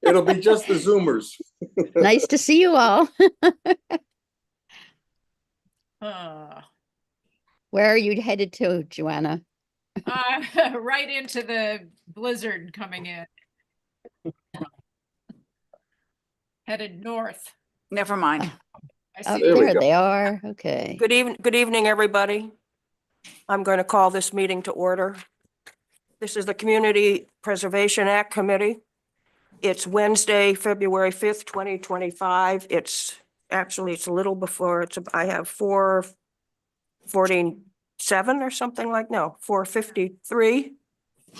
It'll be just the Zoomers. Nice to see you all. Where are you headed to, Joanna? Right into the blizzard coming in. Headed north. Never mind. I Oh, see. There we there go. they are. Okay. Good evening, everybody. I'm going to call this meeting to order. This is the Community Preservation Act Committee. It's Wednesday, February 5th, 2025. It's a little before, I have 4:47 or something like, no, 4:53.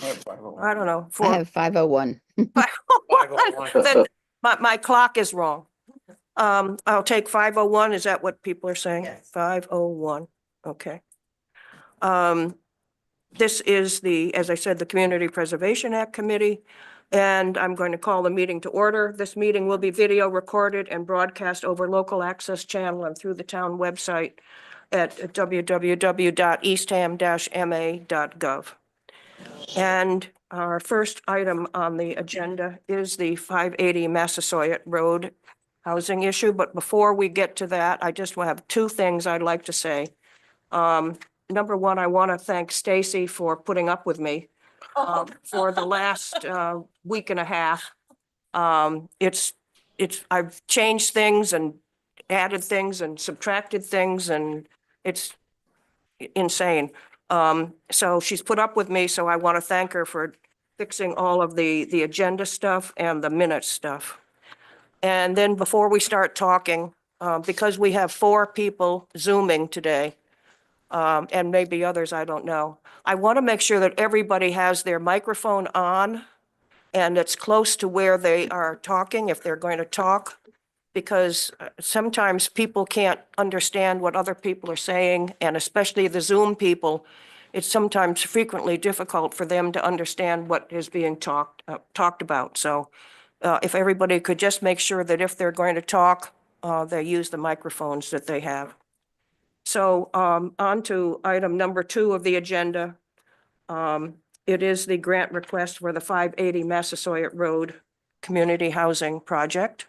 I don't know. I have 501. Then my clock is wrong. I'll take 5:01. Is that what people are saying? Yes. 5:01. Okay. This is as I said, the Community Preservation Act Committee, and I'm going to call the meeting to order. This meeting will be video recorded and broadcast over local access channel and through the town website at www.eastham-ma.gov. And our first item on the agenda is the 580 Massasoit Road housing issue. But before we get to that, I just have two things I'd like to say. Number one, I want to thank Stacy for putting up with me for the last week and a half. I've changed things and added things and subtracted things, and it's insane. So she's put up with me, so I want to thank her for fixing all of the agenda stuff and the minute stuff. And then before we start talking, because we have 4 people Zooming today, and maybe others, I don't know, I want to make sure that everybody has their microphone on and it's close to where they are talking, if they're going to talk, because sometimes people can't understand what other people are saying, and especially the Zoom people, it's sometimes frequently difficult for them to understand what is being talked about. So if everybody could just make sure that if they're going to talk, they use the microphones that they have. So on to item number 2 of the agenda. It is the grant request for the 580 Massasoit Road Community Housing Project.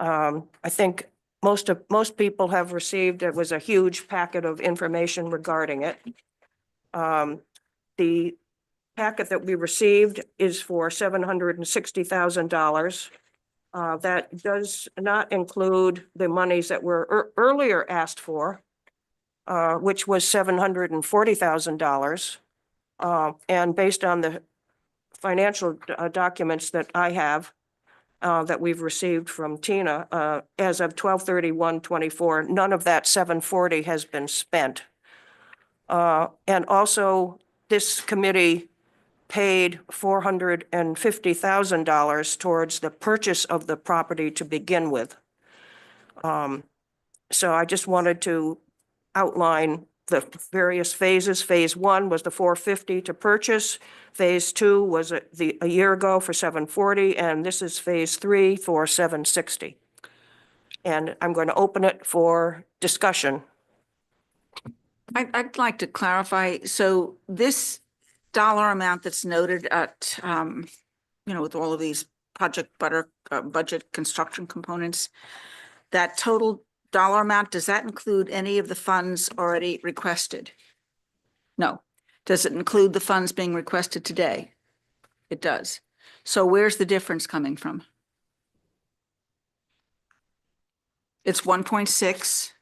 I think most people have received, it was a huge packet of information regarding it. The packet that we received is for $760,000. That does not include the monies that were earlier asked for, which was $740,000. And based on the financial documents that I have, that we've received from Tina, as of 12/31/24, none of that 740 has been spent. And also, this committee paid $450,000 towards the purchase of the property to begin with. So I just wanted to outline the various phases. Phase 1 was the 450 to purchase. Phase 2 was a year ago for 740, and this is phase 3 for 760. And I'm going to open it for discussion. I'd like to clarify. So this dollar amount that's noted at, with all of these budget construction components, that total dollar amount, does that include any of the funds already requested? No. Does it include the funds being requested today? It does. So where's the difference coming from? It's 1.6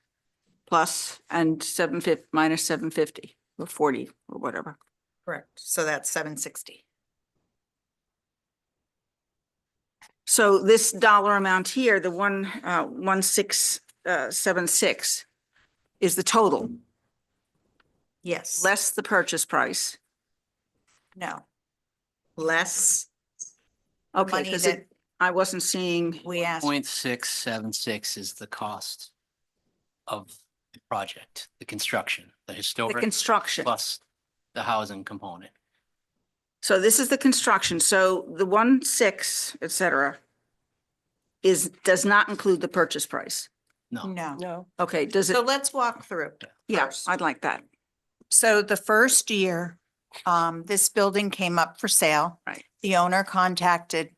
plus and 750 minus 750 or 40 or whatever. Correct. So that's 760. So this dollar amount here, the 1676 is the total, Yes. less the purchase price. No. Less Okay, money because that I wasn't seeing, we asked. 0.676 is the cost of the project, the construction, the the historic construction. plus the housing component. So this is the construction. So the 1.6, et cetera, does not include the purchase price. No, No. No. Okay, does it? So let's walk through. Yeah, first. I'd like that. So the first year, this building came up for sale. Right. The owner contacted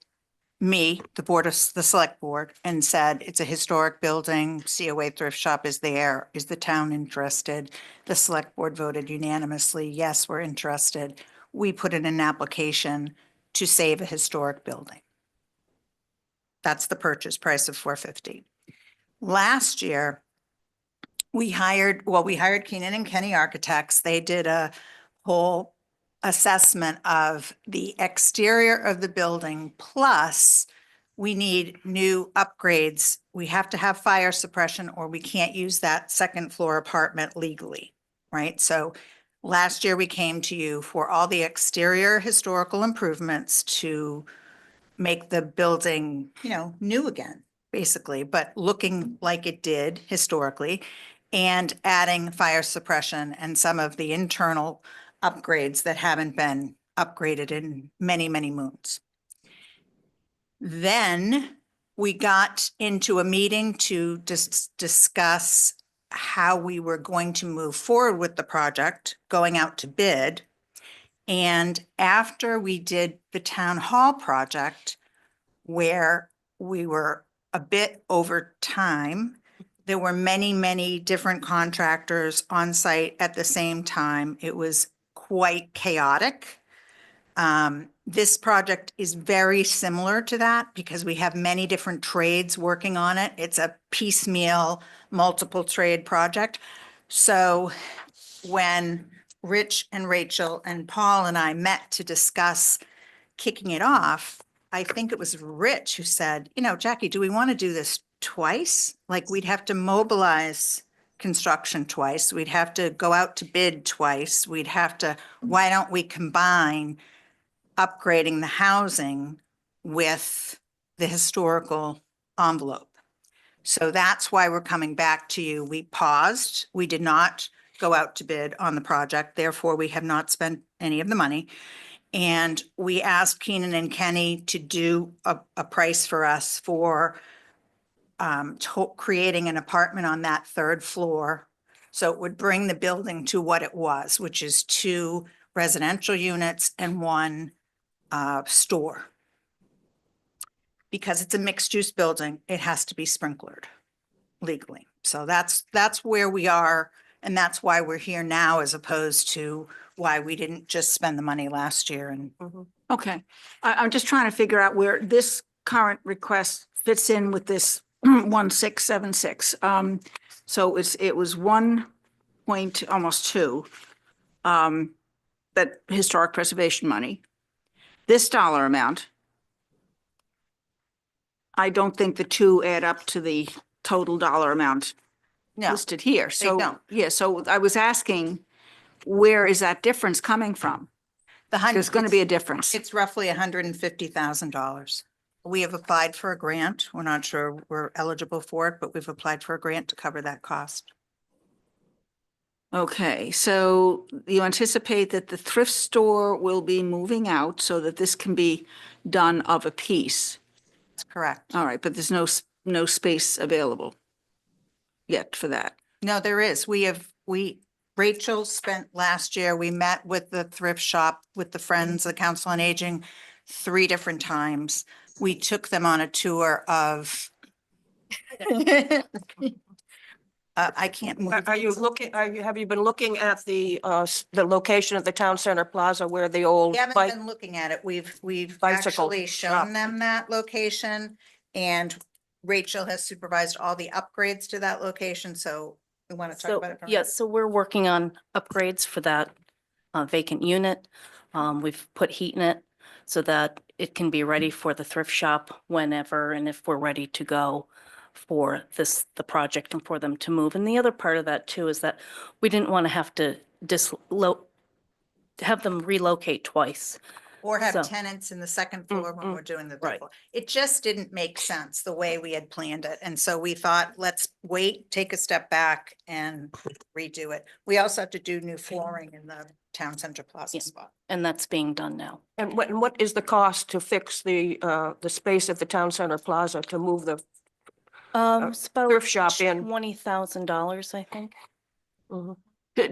me, the select board, and said, it's a historic building, COA thrift shop is there. Is the town interested? The select board voted unanimously, yes, we're interested. We put in an application to save a historic building. That's the purchase price of $450. Last year, we hired Keenan and Kenny Architects. They did a whole assessment of the exterior of the building, plus we need new upgrades. We have to have fire suppression or we can't use that second floor apartment legally, right? So last year we came to you for all the exterior historical improvements to make the building, new again, basically, but looking like it did historically, and adding fire suppression and some of the internal upgrades that haven't been upgraded in many, many moons. Then we got into a meeting to discuss how we were going to move forward with the project, going out to bid. And after we did the town hall project, where we were a bit over time, there were many, many different contractors on site at the same time. It was quite chaotic. This project is very similar to that because we have many different trades working on it. It's a piecemeal, multiple trade project. So when Rich and Rachel and Paul and I met to discuss kicking it off, I think it was Rich who said, Jackie, do we want to do this twice? Like we'd have to mobilize construction twice. We'd have to go out to bid twice. Why don't we combine upgrading the housing with the historical envelope? So that's why we're coming back to you. We paused. We did not go out to bid on the project. Therefore, we have not spent any of the money. And we asked Keenan and Kenny to do a price for us for creating an apartment on that third floor. So it would bring the building to what it was, which is 2 residential units and 1 store. Because it's a mixed-use building, it has to be sprinklered legally. So that's where we are, and that's why we're here now, as opposed to why we didn't just spend the money last year. And Okay, I'm just trying to figure out where this current request fits in with this 1676. So it was 1 point, almost 2, that historic preservation money. This dollar amount, I don't think the 2 add up to the total dollar amount no, listed here. So, don't. yeah, so I was asking, where is that difference coming from? There's going to be a difference. It's roughly $150,000. We have applied for a grant. We're not sure we're eligible for it, but we've applied for a grant to cover that cost. Okay, so you anticipate that the thrift store will be moving out so that this can be done of a piece. That's correct. All right, but there's no space available yet for that. No, there is. Rachel spent last year, we met with the thrift shop, with the Friends, the Council on Aging, 3 different times. We took them on a tour of I can't move. Have you been looking at the location of the town center plaza where the old We haven't bike? been looking at it. We've Bicycle actually shop. shown them that location, and Rachel has supervised all the upgrades to that location, so we want to talk So, about it. from yes, so we're working on upgrades for that vacant unit. We've put heat in it so that it can be ready for the thrift shop whenever and if we're ready to go for the project and for them to move. And the other part of that too is that we didn't want to have to have them relocate twice. Or have So- tenants in the second floor when we're doing the third right. floor. It just didn't make sense the way we had planned it. And so we thought, let's wait, take a step back and redo it. We also have to do new flooring in the town center plaza Yeah. spot. And that's being done now. And what is the cost to fix the space at the town center plaza to move the It's about thrift shop in? $20,000, I think.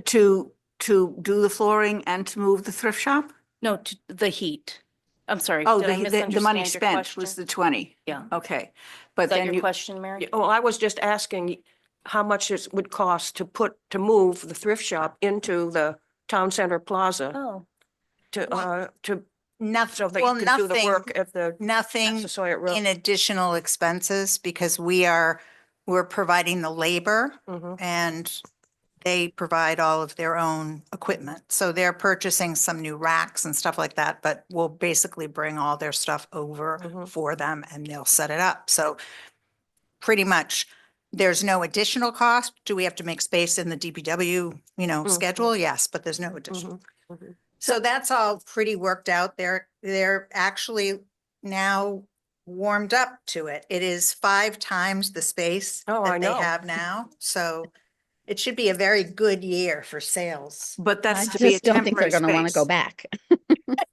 To do the flooring and to move the thrift shop? No, the heat. I'm sorry. Oh, did I the money misunderstand your spent question? was the 20. Yeah. Okay, Is but that then your you, question, Mary? Yeah, well, I was just asking how much it would cost to move the thrift shop into the town center plaza Oh, to, Nothing, so that well, you can do the nothing, work at the nothing Massasoit Road. in additional expenses because we're providing the labor Mhm. and they provide all of their own equipment. So they're purchasing some new racks and stuff like that, but we'll basically bring all their stuff over Mhm. for them and they'll set it up. So pretty much there's no additional cost. Do we have to make space in the DPW, schedule? Yes, but there's no additional. Mhm. So that's all pretty worked out. They're actually now warmed up to it. It is 5 times the space Oh, I that they know. have now. So it should be a very good year for sales. but I that's to be a just don't think they're temporary going to want to go space. back.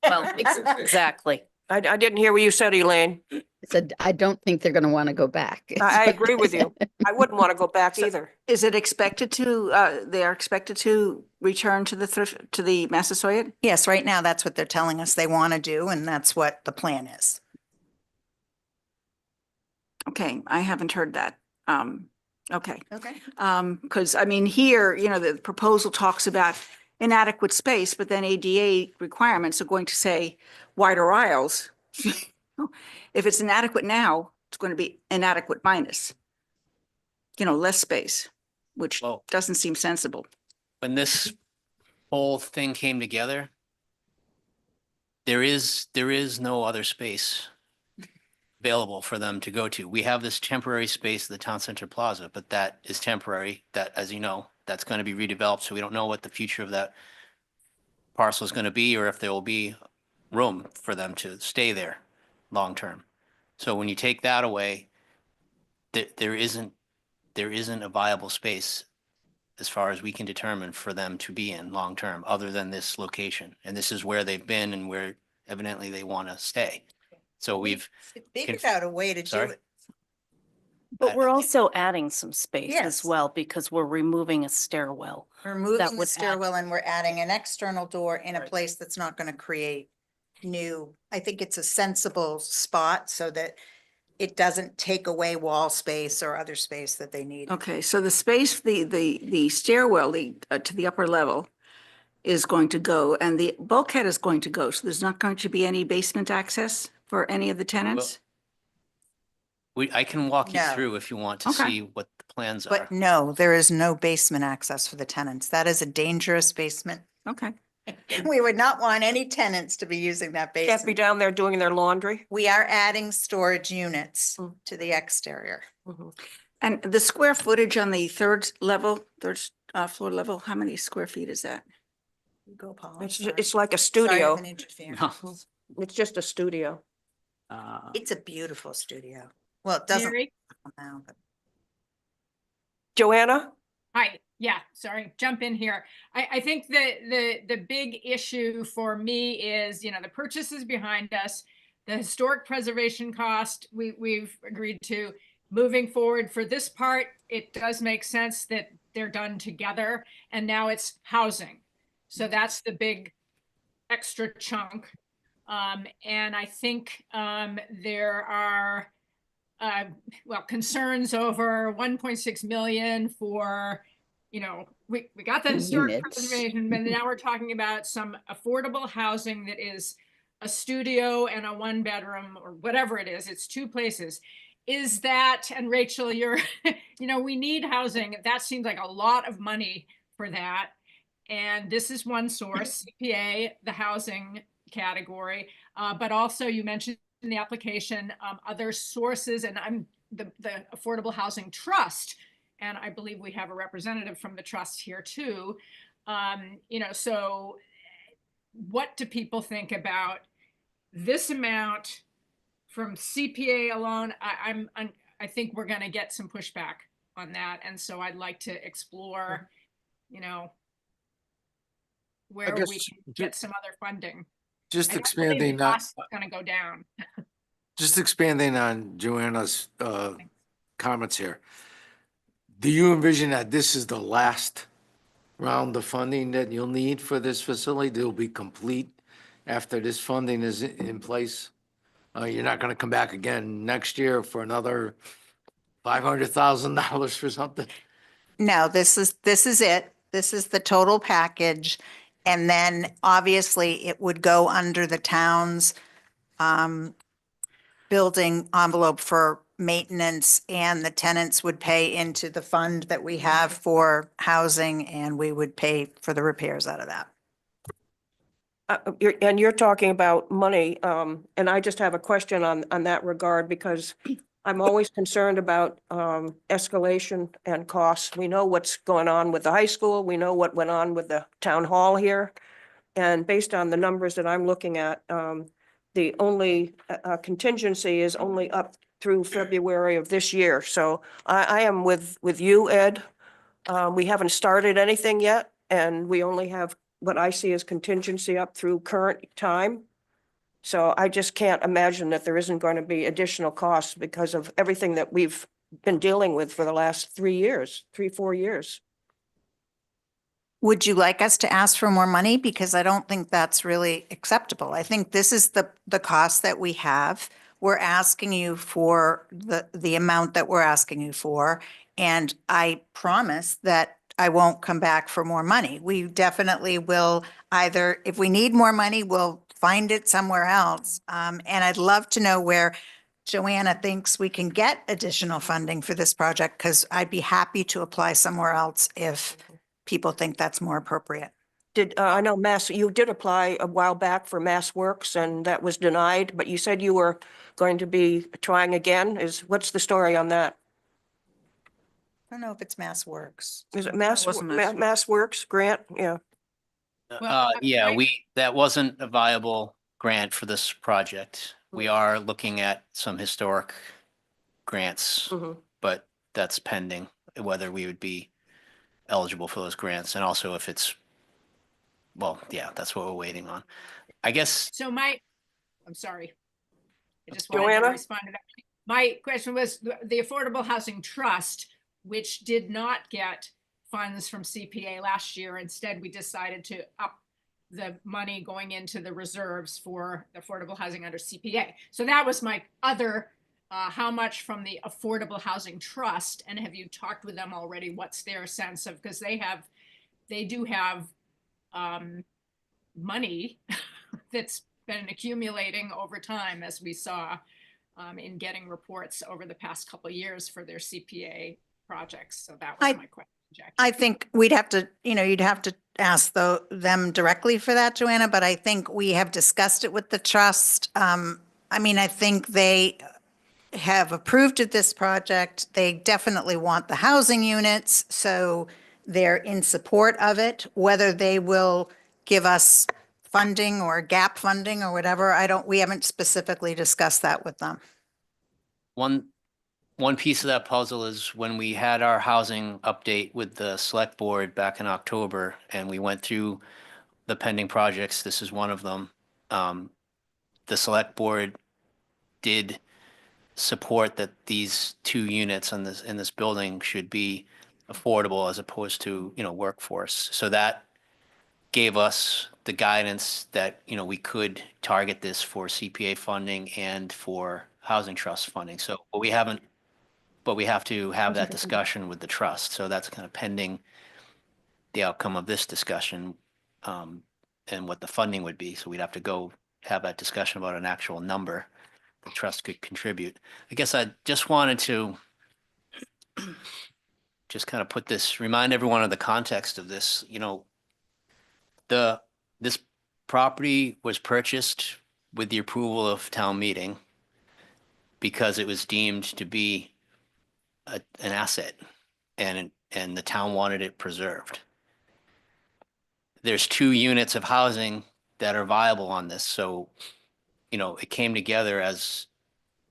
well, exactly. I didn't hear what you said, Elaine. I said, I don't think they're going to want to go back. I agree with you. I wouldn't want to go back So- either. Is it expected to, they are expected to return to the Massasoit? Yes, right now, that's what they're telling us they want to do, and that's what the plan is. Okay, I haven't heard that. Okay. Okay. Because I mean, here, the proposal talks about inadequate space, but then ADA requirements are going to say wider aisles. If it's inadequate now, it's going to be inadequate minus, less space, which Well- doesn't seem sensible. When this whole thing came together, there is no other space available for them to go to. We have this temporary space, the town center plaza, but that is temporary. That, as you know, that's going to be redeveloped. So we don't know what the future of that parcel is going to be, or if there will be room for them to stay there long term. So when you take that away, there isn't a viable space as far as we can determine for them to be in long term, other than this location. And this is where they've been and where evidently they want to stay. So we've, Figured out a way to do Sorry? it. But we're also adding some space Yes. as well because we're removing a stairwell. We're moving the would add- stairwell and we're adding an external door in a place that's not going to create new. I think it's a sensible spot so that it doesn't take away wall space or other space that they need. Okay, so the space, the stairwell, to the upper level is going to go and the bulkhead is going to go. So there's not going to be any basement access for any of the tenants? I can walk you No. through if you want to Okay. see what the plans are. But no, there is no basement access for the tenants. That is a dangerous basement. Okay. We would not want any tenants to be using that Can't be basement. down there doing their laundry. We are adding storage units Mm. to the exterior. Mhm. And the square footage on the third floor level, how many square feet is that? Go, Paul. It's like a Sorry, studio. I've been interfering. No. It's just a studio. It's a beautiful studio. Well, it doesn't Mary? now, but Joanna? Hi, yeah, sorry, jump in here. I think the big issue for me is, the purchase is behind us. The historic preservation cost, we've agreed to. Moving forward for this part, it does make sense that they're done together. And now it's housing. So that's the big extra chunk. And I think there are concerns over 1.6 million for, we got the historic Units. preservation, but now we're talking about some affordable housing that is a studio and a 1-bedroom or whatever it is. It's 2 places. Is that, and Rachel, you're, we need housing. That seems like a lot of money for that. And this is one source, CPA, the housing category, but also you mentioned in the application, other sources, and I'm the Affordable Housing Trust, and I believe we have a representative from the trust here too. So what do people think about this amount from CPA alone? I think we're going to get some pushback on that, and so I'd like to explore, where we guess can get some other funding. Just I don't believe the expanding on, cost is going to go down. just expanding on Joanna's comments here. Do you envision that this is the last round of funding that you'll need for this facility? They'll be complete after this funding is in place? You're not gonna come back again next year for another $500,000 for something? No, this is it. This is the total package. And then obviously it would go under the town's building envelope for maintenance, and the tenants would pay into the fund that we have for housing, and we would pay for the repairs out of that. You're talking about money, and I just have a question on that regard, because I'm always concerned about escalation and costs. We know what's going on with the high school. We know what went on with the town hall here. And based on the numbers that I'm looking at, the only contingency is only up through February of this year. So I am with you, Ed. We haven't started anything yet, and we only have what I see as contingency up through current time. So I just can't imagine that there isn't going to be additional costs because of everything that we've been dealing with for the last 3 years, 4 years. Would you like us to ask for more money? Because I don't think that's really acceptable. I think this is the cost that we have. We're asking you for the amount that we're asking you for. And I promise that I won't come back for more money. We definitely will either, if we need more money, we'll find it somewhere else. And I'd love to know where Joanna thinks we can get additional funding for this project, because I'd be happy to apply somewhere else if people think that's more appropriate. I know you did apply a while back for Mass Works and that was denied, but you said you were going to be trying again. What's the story on that? I don't know if it's Mass Works. Is it wasn't Mass Mass Works grant? Yeah. Yeah, I- that wasn't a viable grant for this project. We are looking at some historic grants, Mhm. but that's pending, whether we would be eligible for those grants, and also if it's, well, yeah, that's what we're waiting on. I guess, So I'm sorry. I just wanted to Joanna? respond to that. My question was the Affordable Housing Trust, which did not get funds from CPA last year. Instead, we decided to up the money going into the reserves for affordable housing under CPA. So that was my other, how much from the Affordable Housing Trust? And have you talked with them already? What's their sense of, because they do have money that's been accumulating over time, as we saw in getting reports over the past couple of years for their CPA projects. So that was my question, Jackie. I think we'd have to, you'd have to ask them directly for that, Joanna, but I think we have discussed it with the trust. I think they have approved of this project. They definitely want the housing units, so they're in support of it. Whether they will give us funding or gap funding or whatever, we haven't specifically discussed that with them. one piece of that puzzle is when we had our housing update with the select board back in October, and we went through the pending projects, this is one of them. The select board did support that these 2 units in this building should be affordable as opposed to, workforce. So that gave us the guidance that, we could target this for CPA funding and for housing trust funding. So, but we have to have that discussion with the trust. So that's kind of pending the outcome of this discussion, and what the funding would be. So we'd have to go have that discussion about an actual number the trust could contribute. I guess I just wanted to just kind of remind everyone of the context of this. This property was purchased with the approval of town meeting because it was deemed to be an asset, and the town wanted it preserved. There's 2 units of housing that are viable on this, so it came together as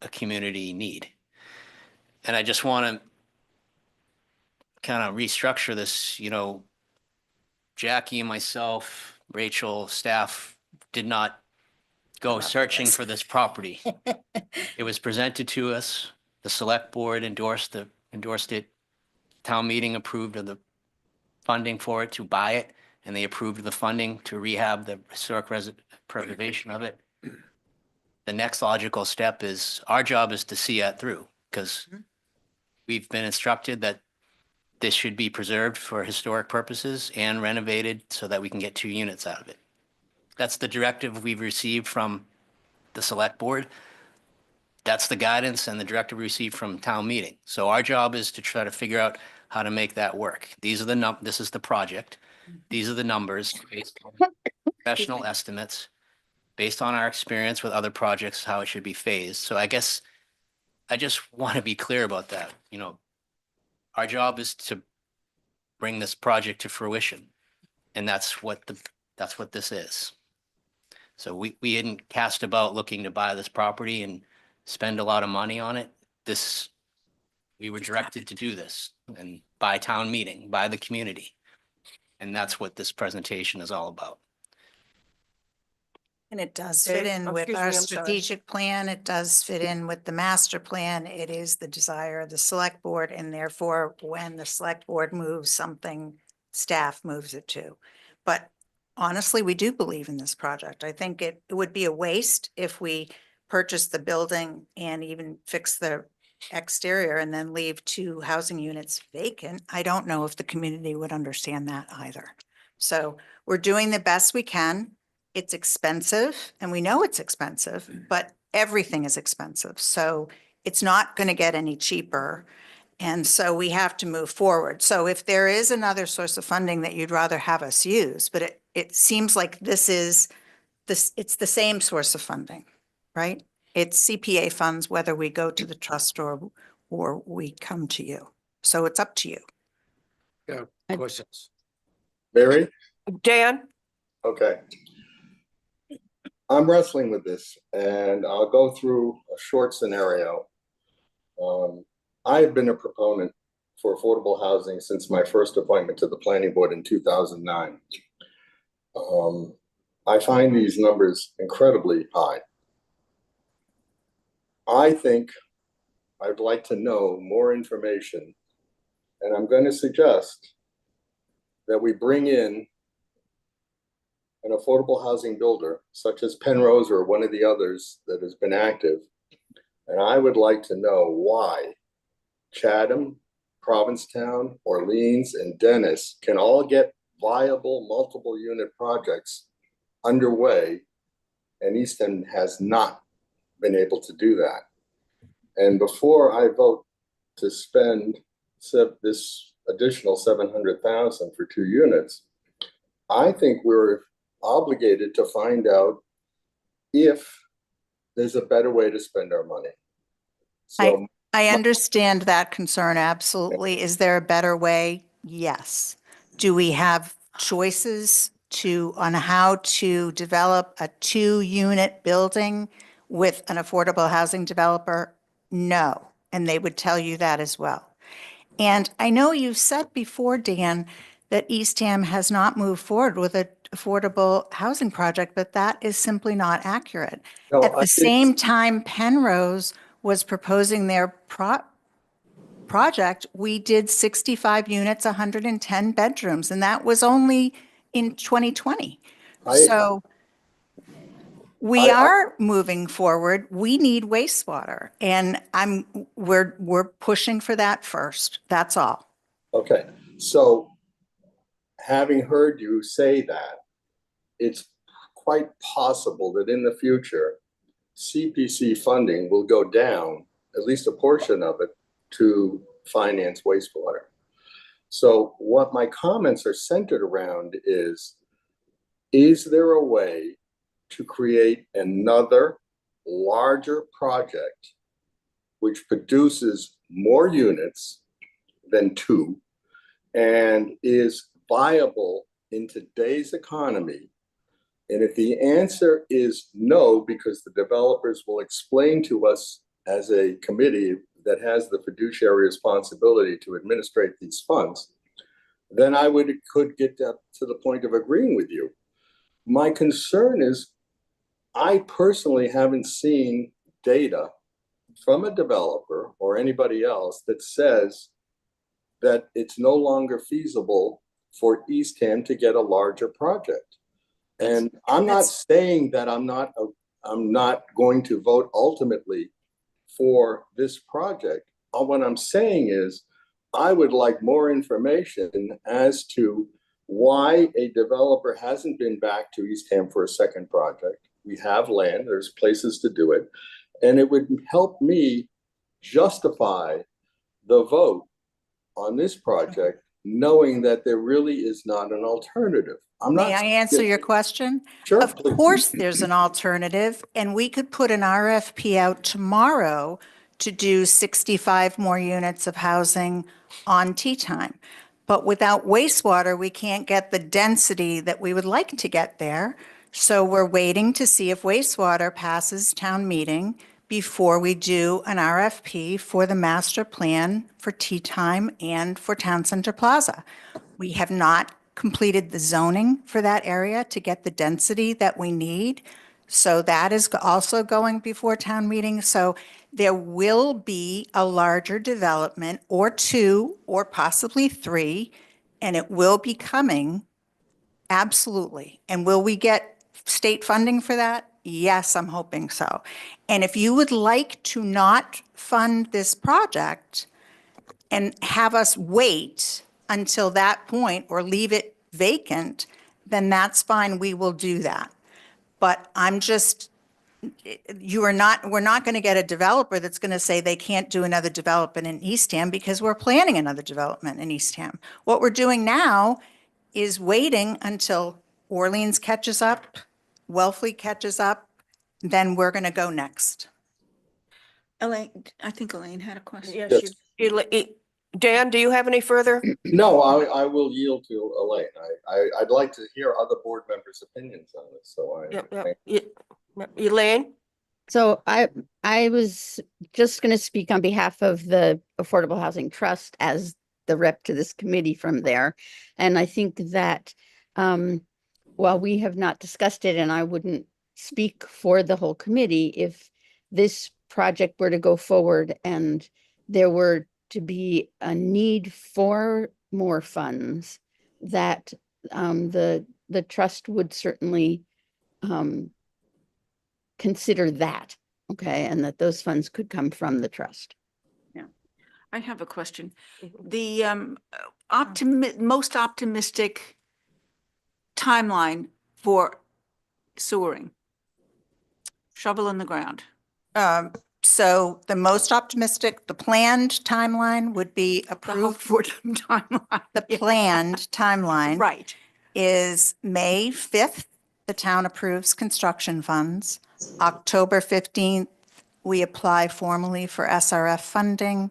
a community need. And I just want to kind of restructure this. Jackie and myself, Rachel, staff did not go searching for this property. It was presented to us. The select board endorsed it. Town meeting approved of the funding for it to buy it. and they approved the funding to rehab the historic preservation of it. The next logical step is, our job is to see that through, because we've been instructed that this should be preserved for historic purposes and renovated so that we can get 2 units out of it. That's the directive we've received from the select board. That's the guidance and the directive we received from town meeting. So our job is to try to figure out how to make that work. These are this is the project. These are the numbers based on professional estimates, based on our experience with other projects, how it should be phased. So I guess I just want to be clear about that. You know, our job is to bring this project to fruition. And that's what this is. So we didn't cast about looking to buy this property and spend a lot of money on it. We were directed to do this, and by town meeting, by the community. And that's what this presentation is all about. And it does Dave? fit in Oh, with excuse our me, I'm sorry. strategic plan. It does fit in with the master plan. It is the desire of the select board, and therefore, when the select board moves something, staff moves it too. But honestly, we do believe in this project. I think it would be a waste if we purchase the building and even fix the exterior and then leave 2 housing units vacant. I don't know if the community would understand that either. So we're doing the best we can. It's expensive, and we know it's expensive, but everything is expensive. So it's not going to get any cheaper. And so we have to move forward. So if there is another source of funding that you'd rather have us use, but it seems like it's the same source of funding, right? It's CPA funds, whether we go to the trust or we come to you. So it's up to you. Yeah, questions? Mary? Dan? Okay. I'm wrestling with this, and I'll go through a short scenario. I've been a proponent for affordable housing since my first appointment to the planning board in 2009. I find these numbers incredibly high. I think I'd like to know more information, and I'm going to suggest that we bring in an affordable housing builder such as Penrose or one of the others that has been active. And I would like to know why Chatham, Provincetown, Orleans, and Dennis can all get viable multiple unit projects underway, and Easton has not been able to do that. And before I vote to spend this additional $700,000 for 2 units, I think we're obligated to find out if there's a better way to spend our money. So I understand that concern, absolutely. Is there a better way? Yes. Do we have choices on how to develop a 2-unit building with an affordable housing developer? No. And they would tell you that as well. And I know you said before, Dan, that Eastham has not moved forward with an affordable housing project, but that is simply not accurate. No, At the same time Penrose was proposing their project, we did 65 units, 110 bedrooms, and that was only in 2020. So we are moving forward. We need wastewater, and we're pushing for that first. That's all. Okay, so having heard you say that, it's quite possible that in the future, CPC funding will go down, at least a portion of it, to finance wastewater. So what my comments are centered around is there a way to create another larger project which produces more units than 2 and is viable in today's economy? And if the answer is no, because the developers will explain to us as a committee that has the fiduciary responsibility to administrate these funds, then I could get to the point of agreeing with you. My concern is I personally haven't seen data from a developer or anybody else that says that it's no longer feasible for Eastham to get a larger project. And I'm not that's- saying that I'm not going to vote ultimately for this project. What I'm saying is I would like more information as to why a developer hasn't been back to Eastham for a second project. We have land, there's places to do it. And it would help me justify the vote on this project, knowing that there really is not an alternative. I'm not. May I answer your question? Sure, Of please. course, there's an alternative, and we could put an RFP out tomorrow to do 65 more units of housing on tea time. But without wastewater, we can't get the density that we would like to get there. So we're waiting to see if wastewater passes town meeting before we do an RFP for the master plan for tea time and for Town Center Plaza. We have not completed the zoning for that area to get the density that we need. So that is also going before town meeting. So there will be a larger development or two or possibly three, and it will be coming. Absolutely. And will we get state funding for that? Yes, I'm hoping so. And if you would like to not fund this project and have us wait until that point or leave it vacant, then that's fine, we will do that. But I'm just, we're not going to get a developer that's going to say they can't do another development in Eastham because we're planning another development in Eastham. What we're doing now is waiting until Orleans catches up, Wellfleet catches up, then we're going to go next. Elaine, I think Elaine had a question. Yes, Dan, do you have any further? No, I will yield to Elaine. I'd like to hear other board members' opinions on this, so Elaine? So I was just going to speak on behalf of the Affordable Housing Trust as the rep to this committee from there. And I think that while we have not discussed it, and I wouldn't speak for the whole committee, if this project were to go forward and there were to be a need for more funds, that the trust would certainly consider that, okay, and that those funds could come from the trust. I have a question. Mhm. The most optimistic timeline for sewering, shovel in the ground. So the most optimistic, the planned timeline would be approved. For timeline. The planned timeline Right. is May 5th, the town approves construction funds. October 15th, we apply formally for SRF funding.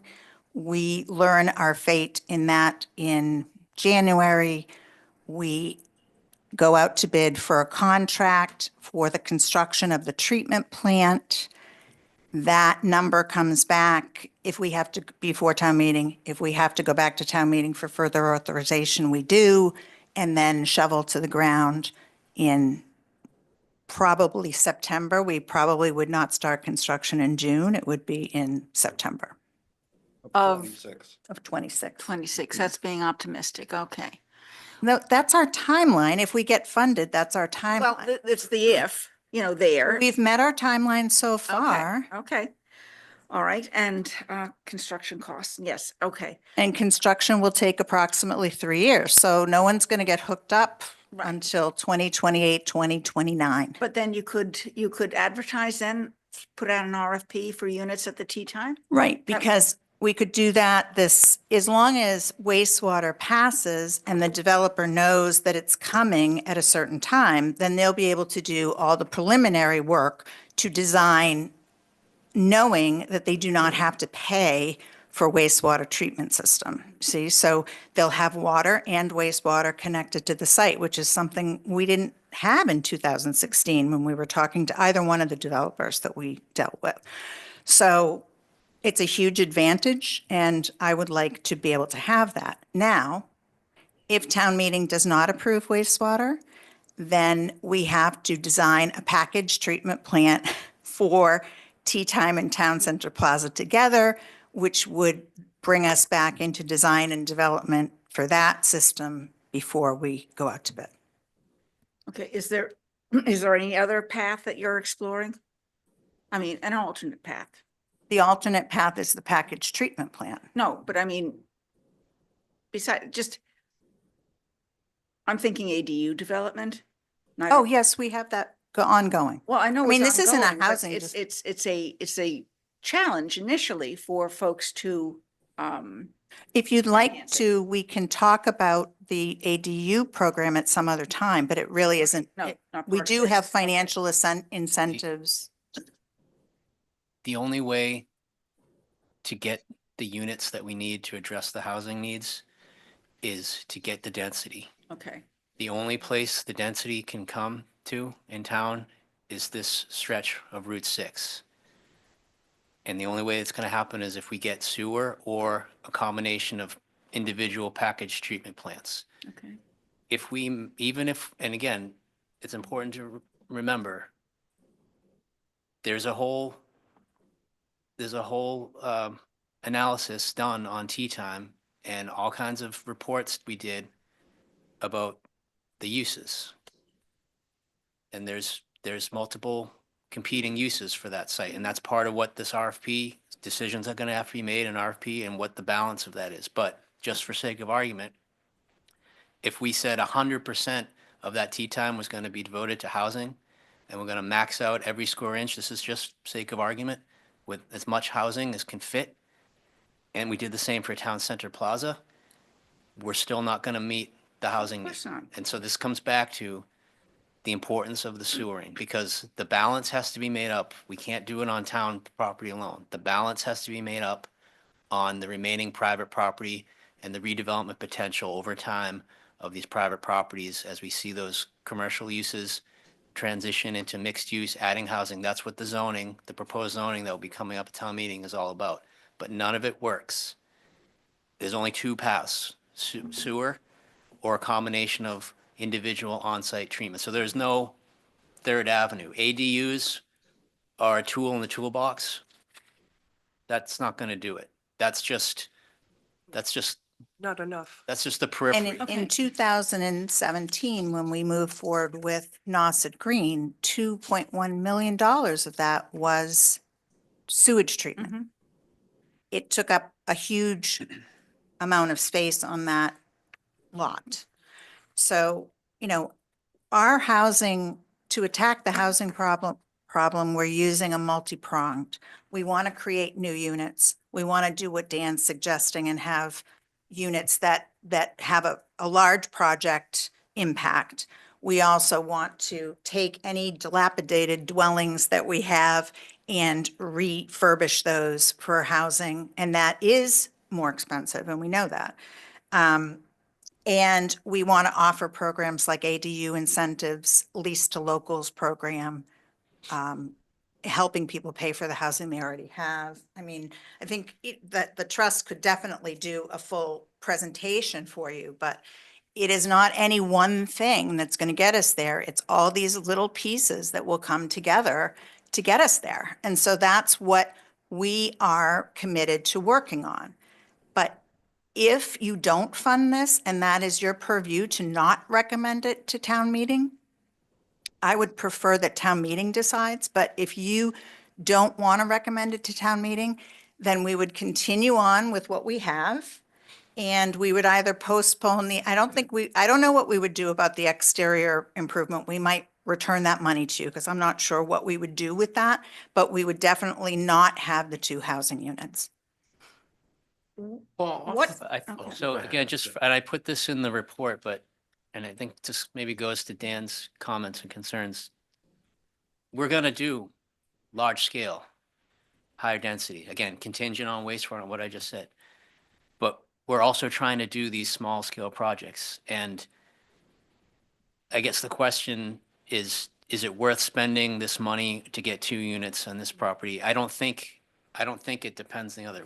We learn our fate in that in January. We go out to bid for a contract for the construction of the treatment plant. That number comes back if we have to, before town meeting, if we have to go back to town meeting for further authorization, we do, and then shovel to the ground in probably September. We probably would not start construction in June. It would be in September Of 26. 26, that's being optimistic, okay. No, that's our timeline. If we get funded, that's our Well, timeline. it's the if, there. We've met our timeline so Okay, far. okay. All right, and construction costs, yes, okay. And construction will take approximately 3 years. So no one's going to get hooked up Right. until 2028, 2029. But then you could advertise then, put out an RFP for units at the tea time? Right, because we could do that as long as wastewater passes and the developer knows that it's coming at a certain time, then they'll be able to do all the preliminary work to design, knowing that they do not have to pay for wastewater treatment system. See, so they'll have water and wastewater connected to the site, which is something we didn't have in 2016 when we were talking to either one of the developers that we dealt with. So it's a huge advantage, and I would like to be able to have that. Now, if town meeting does not approve wastewater, then we have to design a package treatment plant for Tea Time and Town Center Plaza together, which would bring us back into design and development for that system before we go out to bid. Okay, is there any other path that you're exploring? I mean, an alternate path? The alternate path is the package treatment plant. No, but I mean, beside, I'm thinking ADU development. not- Oh, yes, we have that ongoing. Well, I know. I mean, it's this isn't a ongoing, but housing It's a challenge initially for folks to, If you'd like Finance it. to, we can talk about the ADU program at some other time, but it really isn't. no, not We part of do this. have financial incentives. The only way to get the units that we need to address the housing needs is to get the density. Okay, The only place the density can come to in town is this stretch of Route 6. And the only way it's going to happen is if we get sewer or a combination of individual package treatment plants. okay. If we, even if, and again, it's important to remember, there's a whole analysis done on tea time and all kinds of reports we did about the uses. And there's multiple competing uses for that site, and that's part of what this RFP, decisions are gonna have to be made in RFP and what the balance of that is. But just for sake of argument, if we said 100% of that tea time was gonna be devoted to housing, and we're gonna max out every square inch, this is just sake of argument, with as much housing as can fit, and we did the same for Town Center Plaza, we're still not gonna meet the housing Of need. course not. And so this comes back to the importance of the sewering, because the balance has to be made up. We can't do it on town property alone. The balance has to be made up on the remaining private property and the redevelopment potential over time of these private properties as we see those commercial uses transition into mixed use, adding housing. That's what the zoning, the proposed zoning that will be coming up at town meeting is all about. But none of it works. There's only two paths, sewer or a combination of individual on-site treatment. So there's no third avenue. ADUs are a tool in the toolbox. That's not going to do it. That's just Not enough. the And periphery. in 2017, when we moved forward with Nauset Green, $2.1 million of that was sewage treatment. Mhm. It took up a huge amount of space on that lot. So, our housing, to attack the housing problem, we're using a multi-pronged. We want to create new units. We want to do what Dan's suggesting and have units that have a large project impact. We also want to take any dilapidated dwellings that we have and refurbish those for housing, and that is more expensive, and we know that. And we want to offer programs like ADU incentives, lease to locals program, helping people pay for the housing they already have. I mean, I think that the trust could definitely do a full presentation for you, but it is not any one thing that's going to get us there. It's all these little pieces that will come together to get us there. And so that's what we are committed to working on. But if you don't fund this and that is your purview to not recommend it to town meeting, I would prefer that town meeting decides. But if you don't want to recommend it to town meeting, then we would continue on with what we have. And we would either postpone I don't know what we would do about the exterior improvement. We might return that money to you because I'm not sure what we would do with that, but we would definitely not have the two housing units. What? Okay. So again, and I put this in the report, and I think just maybe goes to Dan's comments and concerns. We're going to do large scale, higher density, again, contingent on wastewater and what I just said. But we're also trying to do these small scale projects. And I guess the question is it worth spending this money to get 2 units on this property? I don't think it depends on the other.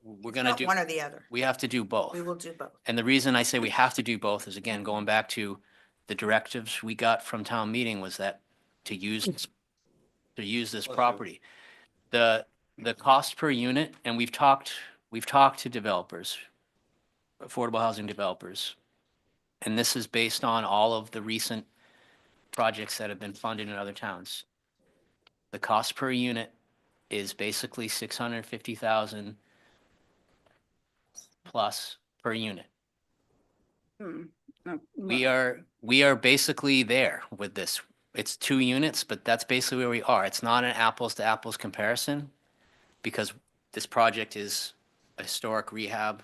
We're going to Not do, one or the other. we have to do both. We will do both. And the reason I say we have to do both is, again, going back to the directives we got from town meeting was that to use this property. The cost per unit, and we've talked to developers, affordable housing developers, and this is based on all of the recent projects that have been funded in other towns. The cost per unit is basically 650,000 plus per unit. Hmm, no, We are basically there with this. It's 2 units, but that's basically where we are. It's not an apples to apples comparison because this project is a historic rehab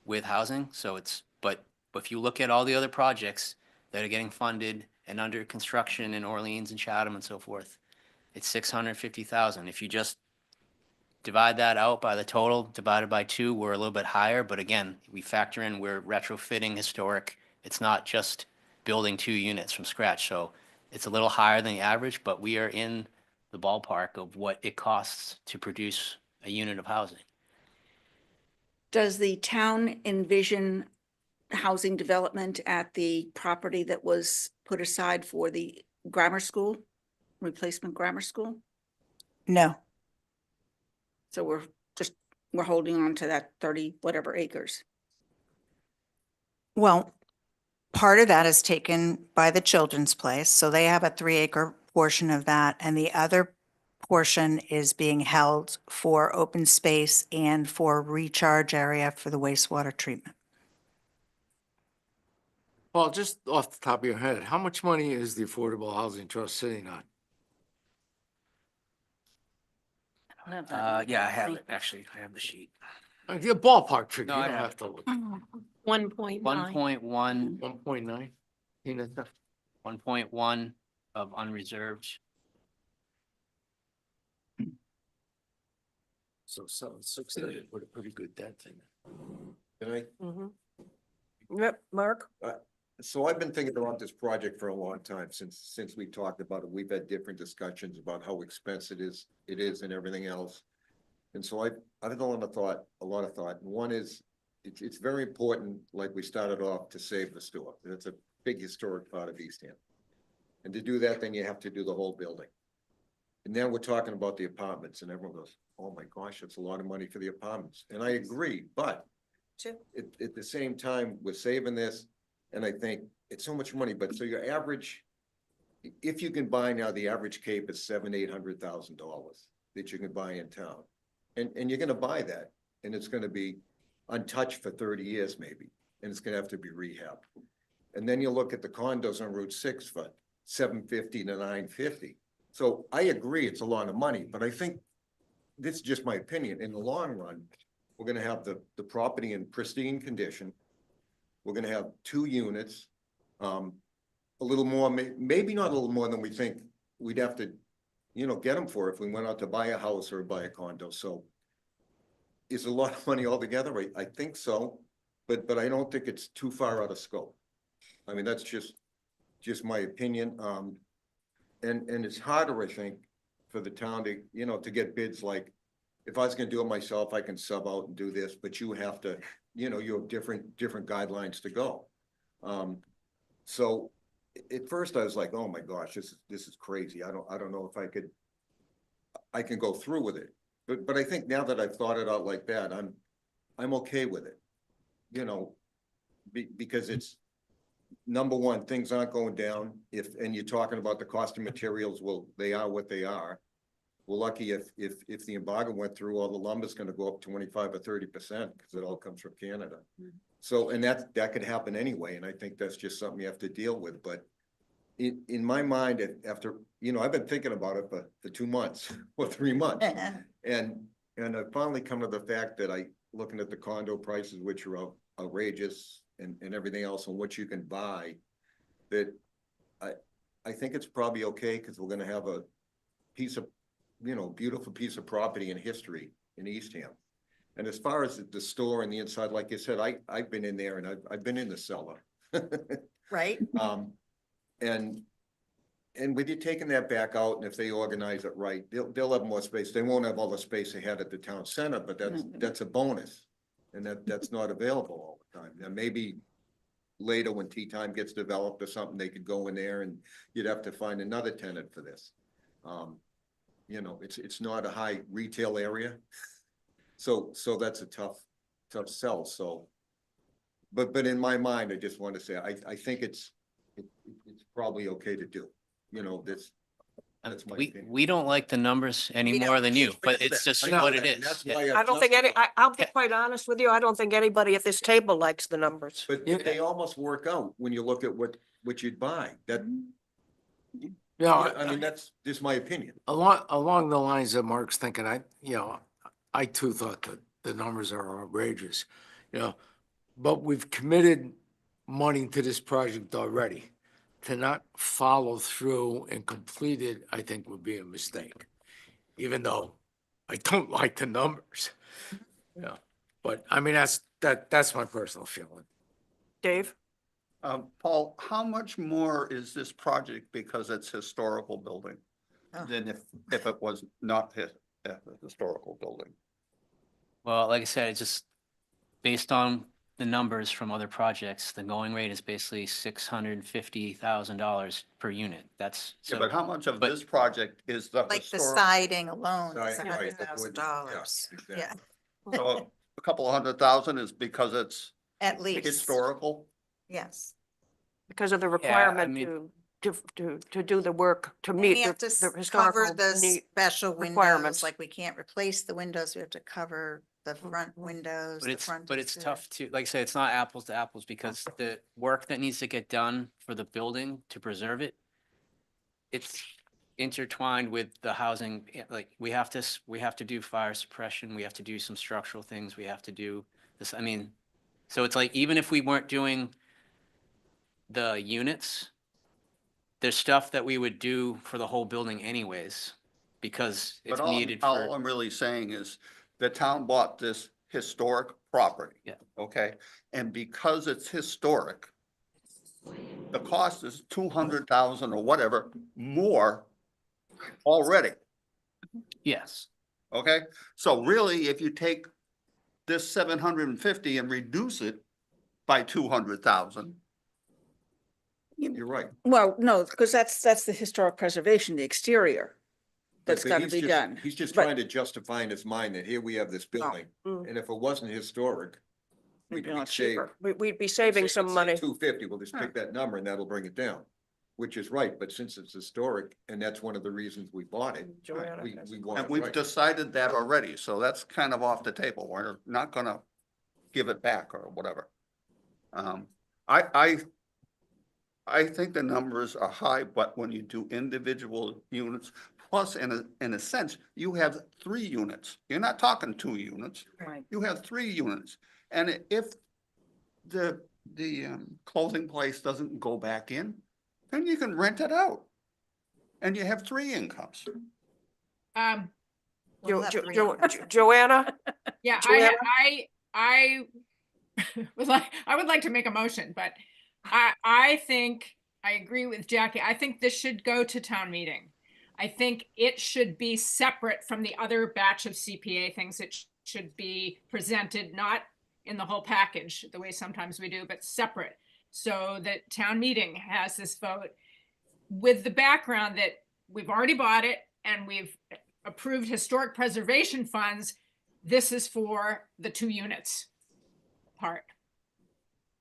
with housing. So but if you look at all the other projects that are getting funded and under construction in Orleans and Chatham and so forth, it's 650,000. If you just divide that out by the total, divided by 2, we're a little bit higher. But again, we factor in we're retrofitting historic. It's not just building 2 units from scratch. So it's a little higher than the average, but we are in the ballpark of what it costs to produce a unit of housing. Does the town envision housing development at the property that was put aside for the grammar school, replacement grammar school? No, So we're holding on to that 30 whatever acres. well, part of that is taken by the Children's Place, so they have a 3-acre portion of that, and the other portion is being held for open space and for recharge area for the wastewater treatment. Paul, just off the top of your head, how much money is the Affordable Housing Trust sitting on? I don't have that. Yeah, I have it. Actually, I have the sheet. A ballpark figure, No, you I don't have have to look. 1.9. 1.1, 1.9? 1.1 of unreserved. So 760 would a pretty good debt thing. Can I, Mhm. Yep, Mark? so I've been thinking about this project for a long time, since we talked about it. We've had different discussions about how expensive it is and everything else. And so I've done a lot of thought. One is, it's very important, like we started off, to save the store. That's a big historic part of Eastham. And to do that, then you have to do the whole building. And then we're talking about the apartments, and everyone goes, oh my gosh, it's a lot of money for the apartments. And I agree, but at the same time, we're saving this, and I think it's so much money, but so your average, if you can buy now, the average cape is $700,000-800,000 that you can buy in town. And you're gonna buy that, and it's gonna be untouched for 30 years maybe, and it's gonna have to be rehabbed. And then you look at the condos on Route 6 for $750 to $950. So I agree, it's a lot of money, but I think, this is just my opinion, in the long run, we're gonna have the property in pristine condition. We're gonna have 2 units, a little more, maybe not a little more than we think we'd have to, get them for if we went out to buy a house or buy a condo. So is a lot of money altogether? I think so, but I don't think it's too far out of scope. I mean, that's just my opinion. And it's harder, I think, for the town to, to get bids. Like, if I was gonna do it myself, I can sub out and do this, but you have to, you have different guidelines to go. So at first I was like, oh my gosh, this is crazy. I don't know if I can go through with it. But I think now that I've thought it out like that, I'm okay with it. Because it's, number one, things aren't going down. And you're talking about the cost of materials, well, they are what they are. We're lucky if the embargo went through, all the lumber's gonna go up 25 or 30% because it all comes from Canada. So, and that could happen anyway, and I think that's just something you have to deal with. But in my mind, after, I've been thinking about it for 2 months or 3 months. And I finally come to the fact that looking at the condo prices, which are outrageous, and everything else, and what you can buy, that I think it's probably okay, because we're gonna have a piece of, beautiful piece of property in history in Eastham. And as far as the store and the inside, like you said, I've been in there, and I've been in the cellar. Right? And with you taking that back out, and if they organize it right, they'll have more space. They won't have all the space they had at the town center, but that's a bonus. And that's not available all the time. Now, maybe later when tea time gets developed or something, they could go in there, and you'd have to find another tenant for this. It's not a high retail area. So that's a tough sell. So but in my mind, I just want to say, I think it's probably okay to do, you know, that's my opinion. We don't like the numbers any don't. more than you, but it's just I know what it that, and is. that's Yeah. why I don't think I'll be Yeah. quite honest with you, I don't think anybody at this table likes the numbers. But they almost work out when you look at what you'd buy, that, Yeah, I mean, that's just my opinion. along the lines that Mark's thinking, I too thought that the numbers are outrageous, but we've committed money to this project already. To not follow through and complete it, I think would be a mistake, even though I don't like the numbers. Yeah, but I mean, that's my personal feeling. Dave? Paul, how much more is this project because it's historical building Oh. than if it was not a historical building? Well, like I said, it's just based on the numbers from other projects, the going rate is basically $650,000 per unit. That's Yeah, so, but how much of but- this project is the Like the historic? siding alone is Right, right, that would- $100,000. exactly. Yeah, So a couple of $100,000 is because it's at least. historical? Yes. Because of the I requirement mean- to do the work, to And meet we have to the cover historical the need. special windows, requirements. like we can't replace the windows, we have to cover the front windows, but the it's, front. but it's exterior. tough to, like I said, it's not apples to apples because the work that needs to get done for the building to preserve it, it's intertwined with the housing, like we have to do fire suppression, we have to do some structural things, we have to do this, I mean, so it's like, even if we weren't doing the units, there's stuff that we would do for the whole building anyways, because it's But needed all for, I'm really saying is the town bought this historic property. Yeah. Okay, and because it's historic, the cost is 200,000 or whatever more already. yes. Okay, so really, if you take this 750 and reduce it by 200,000, You're right. Well, no, because that's the historic preservation, the exterior. That's But gotta he's be just- done. He's just But- trying to justify in his mind that here we have this building, Mm. and if it wasn't historic. It'd be a we'd lot save- cheaper. We'd be saving some money. 250, we'll just pick that number and that'll bring it down, which is right, but since it's historic, and that's one of the reasons we bought it, Joanna we has- want and it we've right. decided that already, so that's kind of off the table. We're not gonna give it back or whatever. I think the numbers are high, but when you do individual units, plus in a sense, you have 3 units. You're not talking 2 units. Right. You have 3 units. And if the clothing place doesn't go back in, then you can rent it out. And you have 3 incomes. We'll have three Joanna? Yeah, Joanna? I would like to make a motion, but I think, I agree with Jackie. I think this should go to town meeting. I think it should be separate from the other batch of CPA things. It should be presented, not in the whole package, the way sometimes we do, but separate. So that town meeting has this vote with the background that we've already bought it and we've approved historic preservation funds. This is for the 2 units part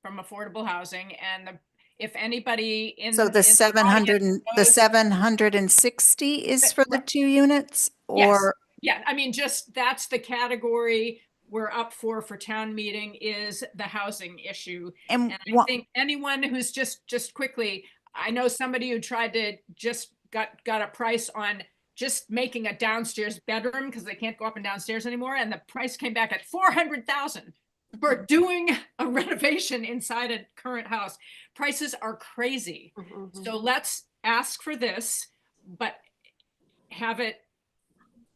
from affordable housing, and if anybody in. So in the audience 700 and the knows- 760 is for the 2 units Yes. or? Yeah, I mean, just, that's the category we're up for town meeting, is the housing issue. And And I think anyone who's just quickly, I know somebody who tried to just got a price on just making a downstairs bedroom because they can't go up and downstairs anymore. And the price came back at 400,000 for doing a renovation inside a current house. Prices are crazy. So let's ask for this, but have it,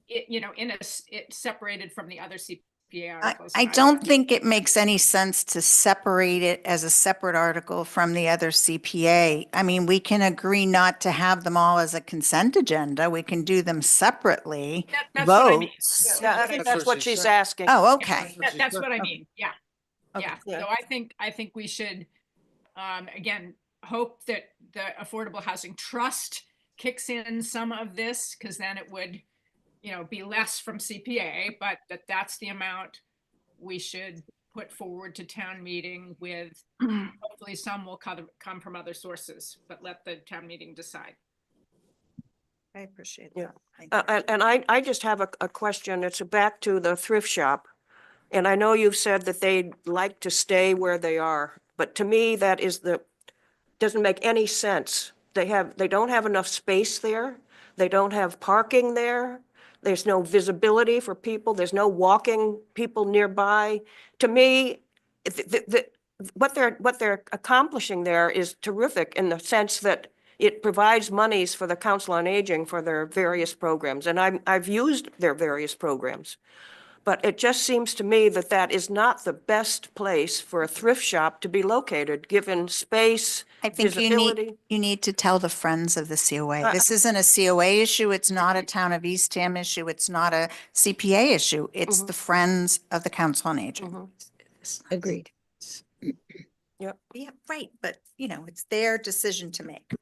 it separated from the other CPA articles. I don't think it makes any sense to separate it as a separate article from the other CPA. I mean, we can agree not to have them all as a consent agenda. We can do them separately. That's what I mean. Votes. Yeah, I think that's what she's asking. Oh, okay. That's what I mean. Yeah. Yeah. Yeah. So I think we should, again, hope that the Affordable Housing Trust kicks in some of this, because then it would, be less from CPA, but that's the amount we should put forward to town meeting with, hopefully some will come from other sources, but let the town meeting decide. I appreciate Yeah. that. Thank you. And I just have a question. It's back to the thrift shop. And I know you've said that they'd like to stay where they are, but to me, that is doesn't make any sense. They don't have enough space there. They don't have parking there. There's no visibility for people. There's no walking people nearby. To me, what they're accomplishing there is terrific in the sense that it provides monies for the Council on Aging for their various programs. And I've used their various programs. But it just seems to me that that is not the best place for a thrift shop to be located, given space, I think visibility. you need to tell the friends of the COA. I- This isn't a COA issue. It's not a town of Eastham issue. It's not a CPA issue. It's Mhm. the friends of the Council on Aging. Mhm. Agreed. Yep. Yeah, right, but it's their decision to make.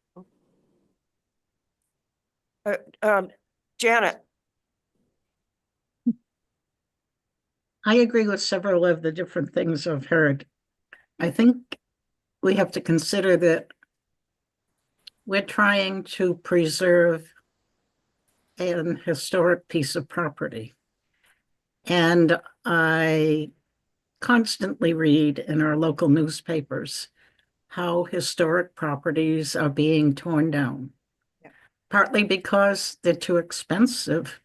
Janet, I agree with several of the different things I've heard. I think we have to consider that we're trying to preserve an historic piece of property. And I constantly read in our local newspapers how historic properties are being torn down. Yeah. Partly because they're too expensive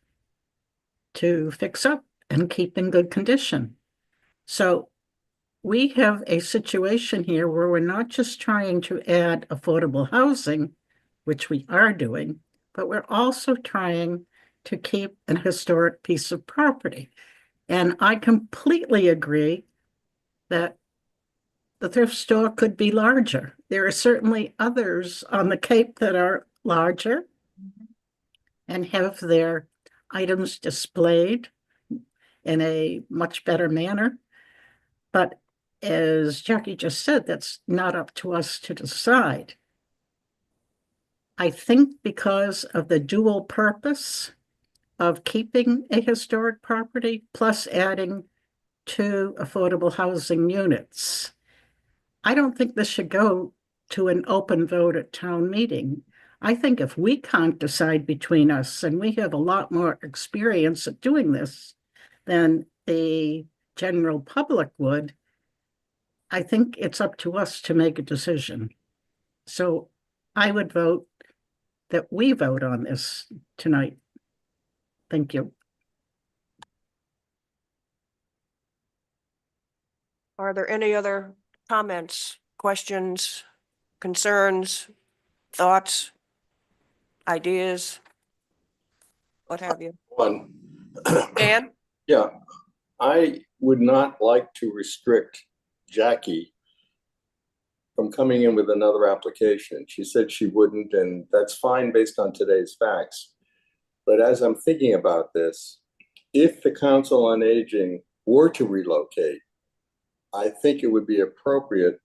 to fix up and keep in good condition. So we have a situation here where we're not just trying to add affordable housing, which we are doing, but we're also trying to keep an historic piece of property. And I completely agree that the thrift store could be larger. There are certainly others on the Cape that are larger and have their items displayed in a much better manner. But as Jackie just said, that's not up to us to decide. I think because of the dual purpose of keeping a historic property plus adding 2 affordable housing units, I don't think this should go to an open vote at town meeting. I think if we can't decide between us, and we have a lot more experience at doing this than the general public would, I think it's up to us to make a decision. So I would vote that we vote on this tonight. Thank you. are there any other comments, questions, concerns, thoughts, ideas? What have you? One, Dan? yeah, I would not like to restrict Jackie from coming in with another application. She said she wouldn't, and that's fine based on today's facts. But as I'm thinking about this, if the Council on Aging were to relocate, I think it would be appropriate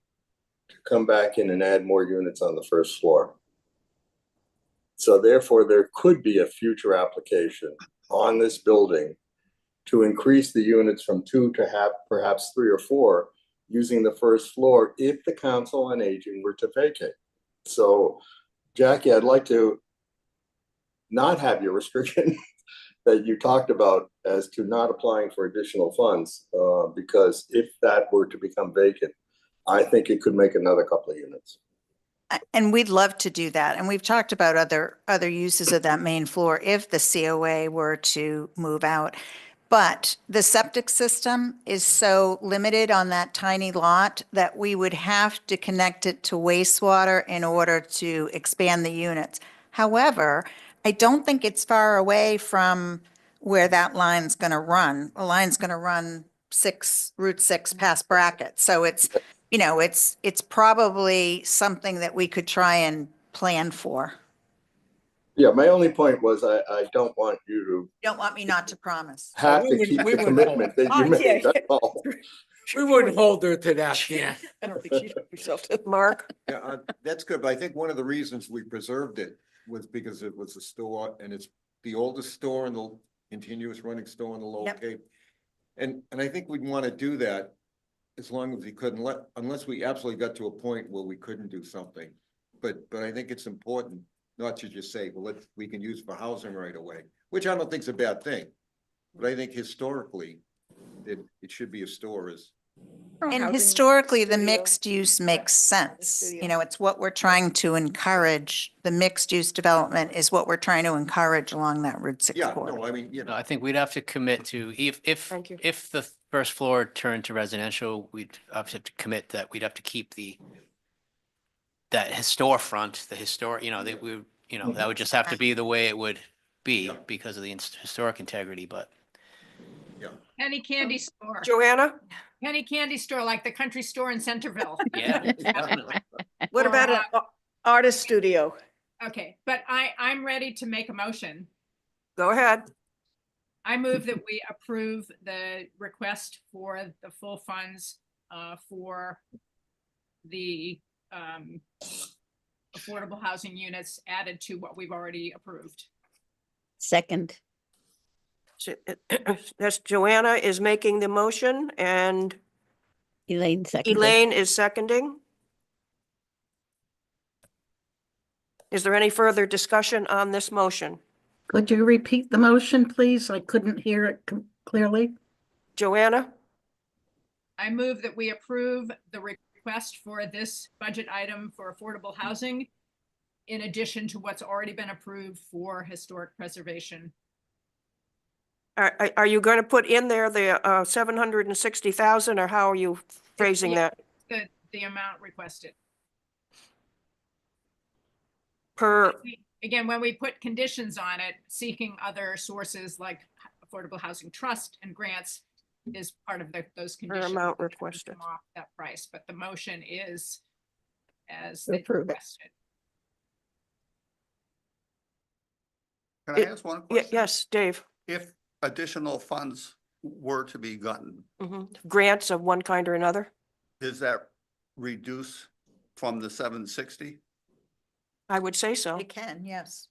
to come back in and add more units on the first floor. So therefore, there could be a future application on this building to increase the units from 2 to perhaps 3 or 4 using the first floor if the Council on Aging were to vacate. So Jackie, I'd like to not have your restriction that you talked about as to not applying for additional funds, because if that were to become vacant, I think it could make another couple of units. And we'd love to do that. And we've talked about other uses of that main floor if the COA were to move out. But the septic system is so limited on that tiny lot that we would have to connect it to wastewater in order to expand the units. However, I don't think it's far away from where that line's going to run. The line's going to run Route 6 past Brackett. So it's probably something that we could try and plan for. Yeah, my only point was I don't want you to You don't want me not to promise. have to we keep would the hold. commitment that you Oh, made, yeah. that's all. We wouldn't hold her to that, Dan. I don't think she'd herself to. Mark? Yeah, that's good, but I think one of the reasons we preserved it was because it was a store and it's the oldest store in the continuous running store in the Lower Yep. Cape. And I think we'd want to do that as long as we couldn't unless we absolutely got to a point where we couldn't do something. But I think it's important not to just say, well, we can use for housing right away, which I don't think is a bad thing. But I think historically, it should be a store as. And historically, the mixed use makes sense. You know, it's what we're trying to encourage. The mixed use development is what we're trying to encourage along that Route 6 Yeah, corridor. no, I mean, you No, know, I think we'd have to commit to, Thank you. if the first floor turned to residential, we'd have to commit that we'd have to keep that storefront, the historic, that would just have to be the way it would be Yeah. because of the historic integrity, but. Penny candy store, Joanna, penny candy store like the country store in Centerville. Yeah, definitely. what Or, about an artist studio? Okay, but I'm ready to make a motion. Go ahead. I move that we approve the request for the full funds for the affordable housing units added to what we've already approved. Second, That's Joanna is making the motion and Elaine seconded. Elaine is seconding. Is there any further discussion on this motion? Could you repeat the motion, please? I couldn't hear it clearly. Joanna, I move that we approve the request for this budget item for affordable housing in addition to what's already been approved for historic preservation. are you going to put in there the 760,000 or how are you phrasing Yeah. that? The amount requested. Per, Again, when we put conditions on it, seeking other sources like Affordable Housing Trust and grants is part of those conditions. amount that come requested. off that price, but the motion is as To they approve it. requested. Can I ask one question? yes, Dave. If additional funds were to be gotten, Grants of one kind or another? does that reduce from the 760? I would say so. It can, yes.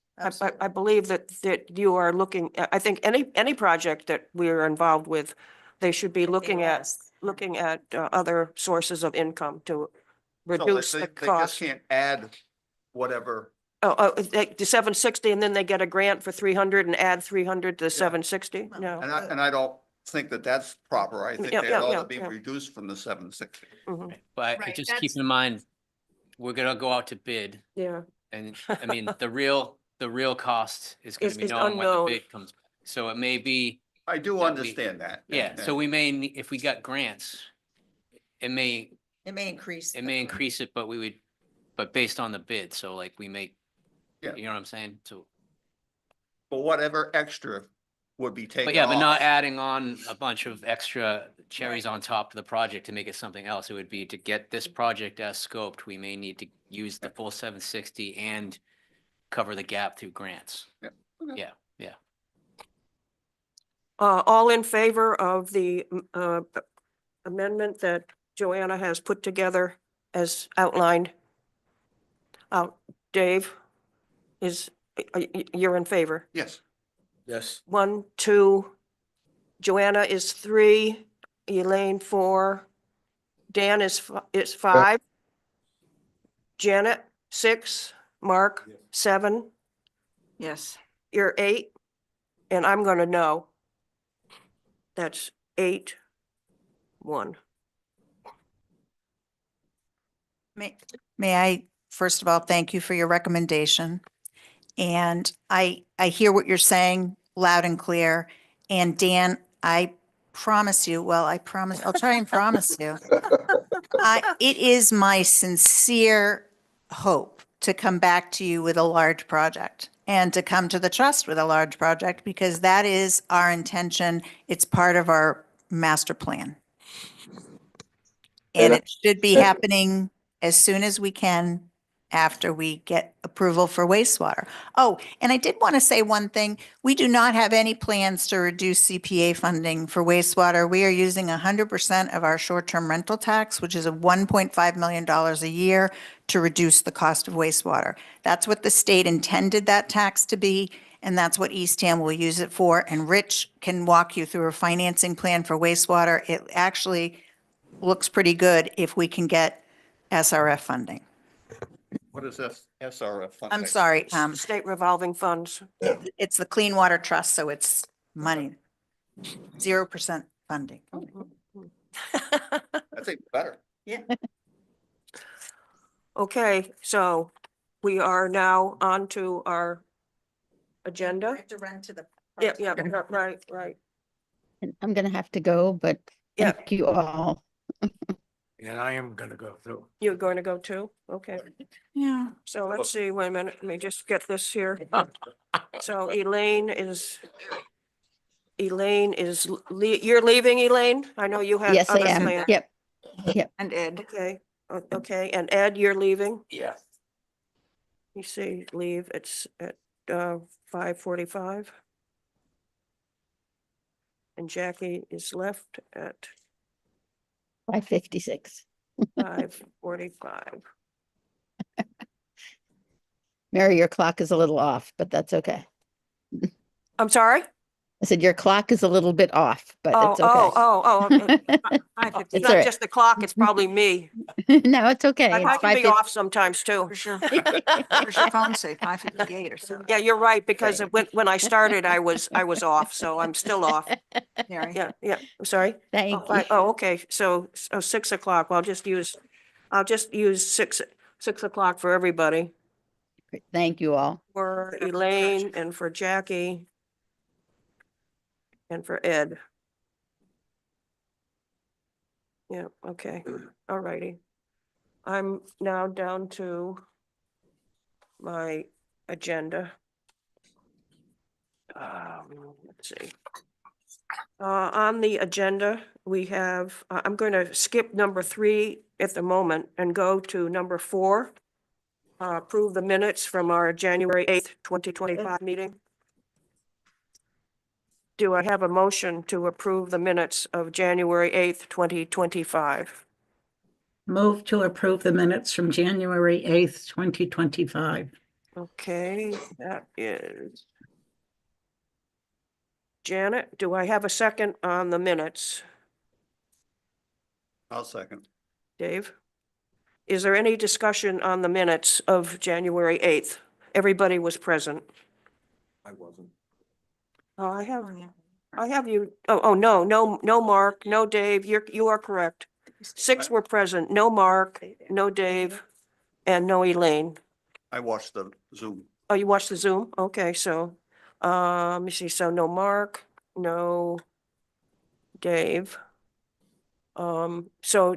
I believe that you are looking, I think any project that we are involved with, they should be looking at other sources of income to reduce the They just cost. can't add whatever. The 760 and then they get a grant for 300 and add 300 to the 760? No. And I don't think that that's proper. I think Yeah, that yeah, ought yeah, to be yeah. reduced from the 760. Mhm. But Right, just that's- keep in mind, we're gonna go out to bid, Yeah, and I mean, the real cost is gonna be Is known when the unknown. bid comes. So it may be, I do That we- understand that. yeah, so we may, if we got grants, it may increase. increase it, but based on the bid, so like we may, Yeah. you know what I'm saying? So, But whatever extra would be taken but yeah, but not off. adding on a bunch of extra cherries on top of the project to make it something else. It would be to get this project as scoped, we may need to use the full 760 and cover the gap through grants. Yeah, okay. Yeah, yeah. all in favor of the amendment that Joanna has put together as outlined? Dave you're in favor? Yes. Yes. 1, 2, Joanna is 3, Elaine 4, Dan is 5, Janet 6, Mark 7, Yes. you're 8, and I'm gonna no. That's 8, 1. May I, first of all, thank you for your recommendation. And I hear what you're saying loud and clear. And Dan, I promise you, I'll try and promise you. It is my sincere hope to come back to you with a large project and to come to the trust with a large project because that is our intention. It's part of our master plan. And it should be happening as soon as we can after we get approval for wastewater. Oh, and I did want to say one thing. We do not have any plans to reduce CPA funding for wastewater. We are using 100% of our short-term rental tax, which is a $1.5 million a year, to reduce the cost of wastewater. That's what the state intended that tax to be, and that's what Eastham will use it for. And Rich can walk you through a financing plan for wastewater. It actually looks pretty good if we can get SRF funding. What is this SRF funding? I'm sorry, State revolving funds. it's the Clean Water Trust, so it's money. 0% funding. That's even better. Okay, so we are now on to our agenda. To run to the. Yeah, yeah, right, right. And I'm gonna have to go, but Yeah. thank you all. And I am gonna go through. You're going to go too? Okay, Yeah. so let's see, wait a minute, let me just get this here. So Elaine is, you're leaving, Elaine? I know you had Yes, I other am. plans. Yep. Yep. And Ed. Okay, okay, and Ed, you're leaving? Yeah. You see, leave, it's at 5:45. And Jackie is left at 5:56. 5:45. Mary, your clock is a little off, but that's okay. I'm sorry? I said your clock is a little bit off, but Oh, it's oh, okay. It's It's not all right. just the clock, it's probably me. No, it's okay. I It's can be 5:50. off sometimes too. Where's your, where's your phone say? 5:58 or so. Yeah, you're right, because when I started, I was off, so I'm still off. Mary. Yeah, yeah, I'm sorry. Thank you. Oh, okay, so 6 o'clock, well, I'll just use 6 o'clock for everybody, Thank you all. for Elaine and for Jackie and for Ed. Yeah, okay, all righty. I'm now down to my agenda. Let's see. On the agenda, we have, I'm going to skip number 3 at the moment and go to number 4. Approve the minutes from our January 8th, 2025 meeting. Do I have a motion to approve the minutes of January 8th, 2025? Move to approve the minutes from January 8th, 2025. Okay, that is Janet. Do I have a second on the minutes? I'll second. Dave? Is there any discussion on the minutes of January 8th? Everybody was present. I wasn't. Oh, I have you, no, Mark, no, Dave, you are correct. 6 were present, no Mark, no Dave, and no Elaine. I watched the Zoom. Oh, you watched the Zoom? Okay, so, let me see, so no Mark, no Dave. So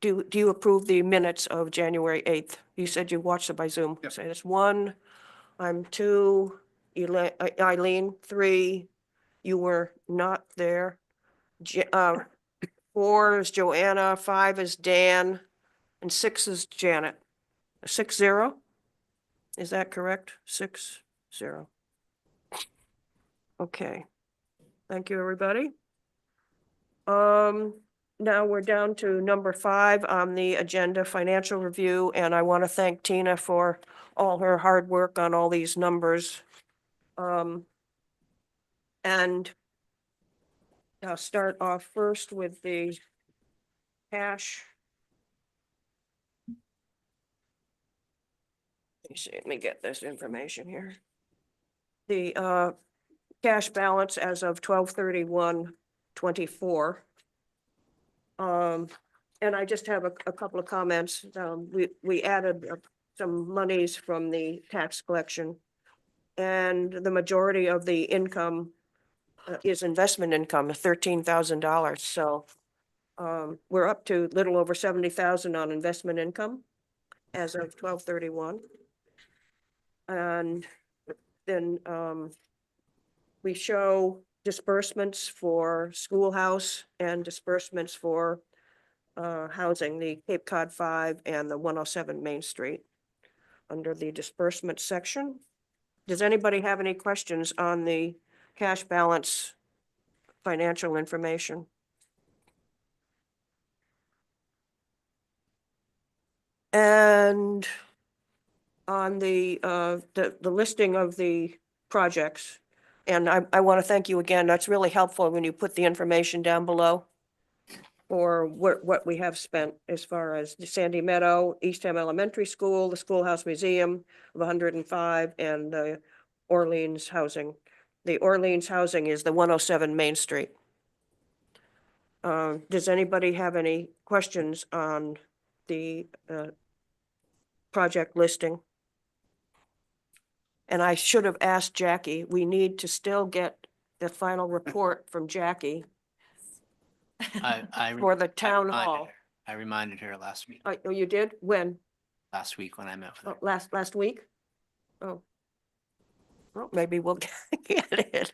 do you approve the minutes of January 8th? You said you watched it by Zoom. Yep. So that's 1, I'm 2, Eileen, 3, you were not there. 4 is Joanna, 5 is Dan, and 6 is Janet. 6-0? Is that correct? 6-0. Okay. Thank you, everybody. Now we're down to number 5 on the agenda, financial review, and I want to thank Tina for all her hard work on all these numbers. And I'll start off first with the cash. Let me get this information here. The cash balance as of 12/31/24. And I just have a couple of comments. We added some monies from the tax collection. And the majority of the income is investment income, $13,000. So we're up to a little over 70,000 on investment income as of 12/31. And then we show disbursements for schoolhouse and disbursements for housing, the Cape Cod 5 and the 107 Main Street under the disbursement section. Does anybody have any questions on the cash balance financial information? And on the listing of the projects, and I want to thank you again. That's really helpful when you put the information down below. for what we have spent as far as the Sandy Meadow, Eastham Elementary School, the Schoolhouse Museum of 105, and the Orleans Housing. The Orleans Housing is the 107 Main Street. Does anybody have any questions on the project listing? And I should have asked Jackie, we need to still get the final report from Jackie I for the town reminded hall. her. I reminded her last week, Oh, you did? When? last week when I met with Oh, her. last week? Oh. Well, maybe we'll get it.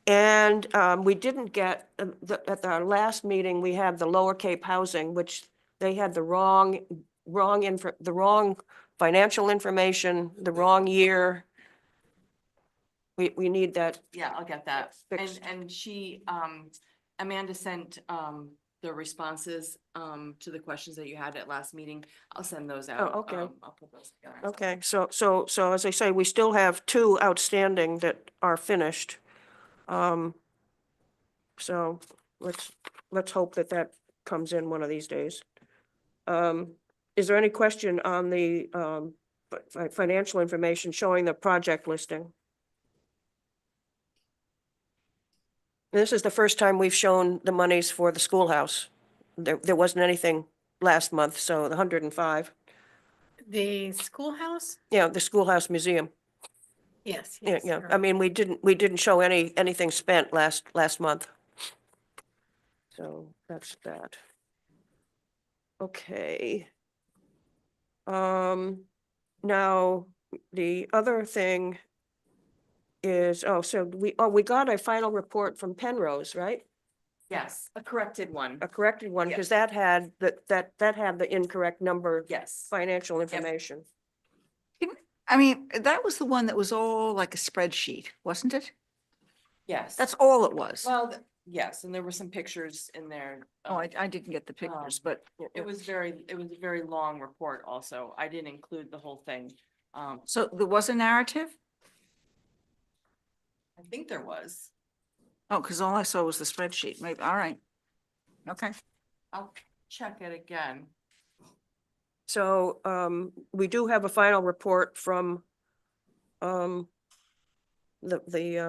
And we didn't get, at our last meeting, we had the Lower Cape Housing, which they had the wrong financial information, the wrong year. We need that. Yeah, I'll get that. Fixed. And she, Amanda sent, the responses, to the questions that you had at last meeting. I'll send those out. okay. I'll put those together. Okay, so as I say, we still have 2 outstanding that are finished. So let's hope that comes in one of these days. Is there any question on the financial information showing the project listing? This is the first time we've shown the monies for the schoolhouse. There wasn't anything last month, so the 105. The schoolhouse? Yeah, the Schoolhouse Museum. Yes, Yeah, yes. yeah. you're I mean, we didn't show anything spent last month. So that's that. Okay. Now, the other thing is, so we got a final report from Penrose, right? Yes, a corrected one. A corrected one, because Yes. that had the incorrect number, Yes. financial information. I mean, that was the one that was all like a spreadsheet, wasn't it? Yes. That's all it was. Well, yes, and there were some pictures in there. Oh, I didn't get the pictures, but It was a very long report also. I didn't include the whole thing. so there was a narrative? I think there was. Oh, because all I saw was the spreadsheet. Maybe, all right. Okay. I'll check it again. So we do have a final report from the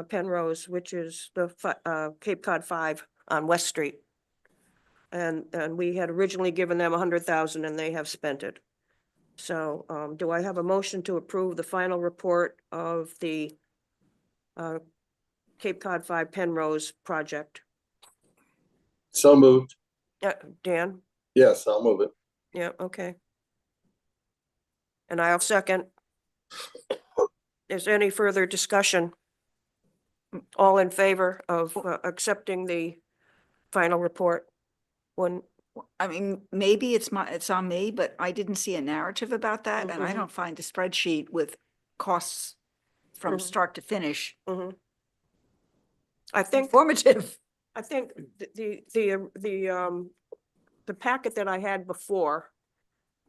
Penrose, which is the Cape Cod 5 on West Street. And we had originally given them 100,000 and they have spent it. So do I have a motion to approve the final report of the Cape Cod 5 Penrose project? So moved. Dan? Yes, I'll move it. Yeah, okay. And I'll second. Is there any further discussion? All in favor of accepting the final report? One, I mean, maybe it's on me, but I didn't see a narrative about that, and I Mhm. don't find a spreadsheet with costs from Mhm. start to finish I think, informative. I think the packet that I had before,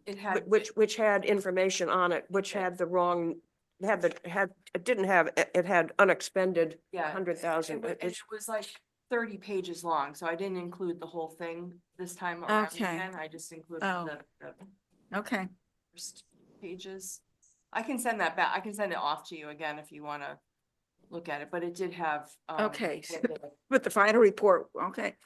It had. which had information on it, which had the wrong, it had unexpended Yeah. 100,000. And it was like 30 pages long, so I didn't include the whole thing this time around Okay. again. I just included Oh. the Okay. first pages. I can send that back. I can send it off to you again if you want to look at it, but it did have. Okay. what the- With the final report, okay.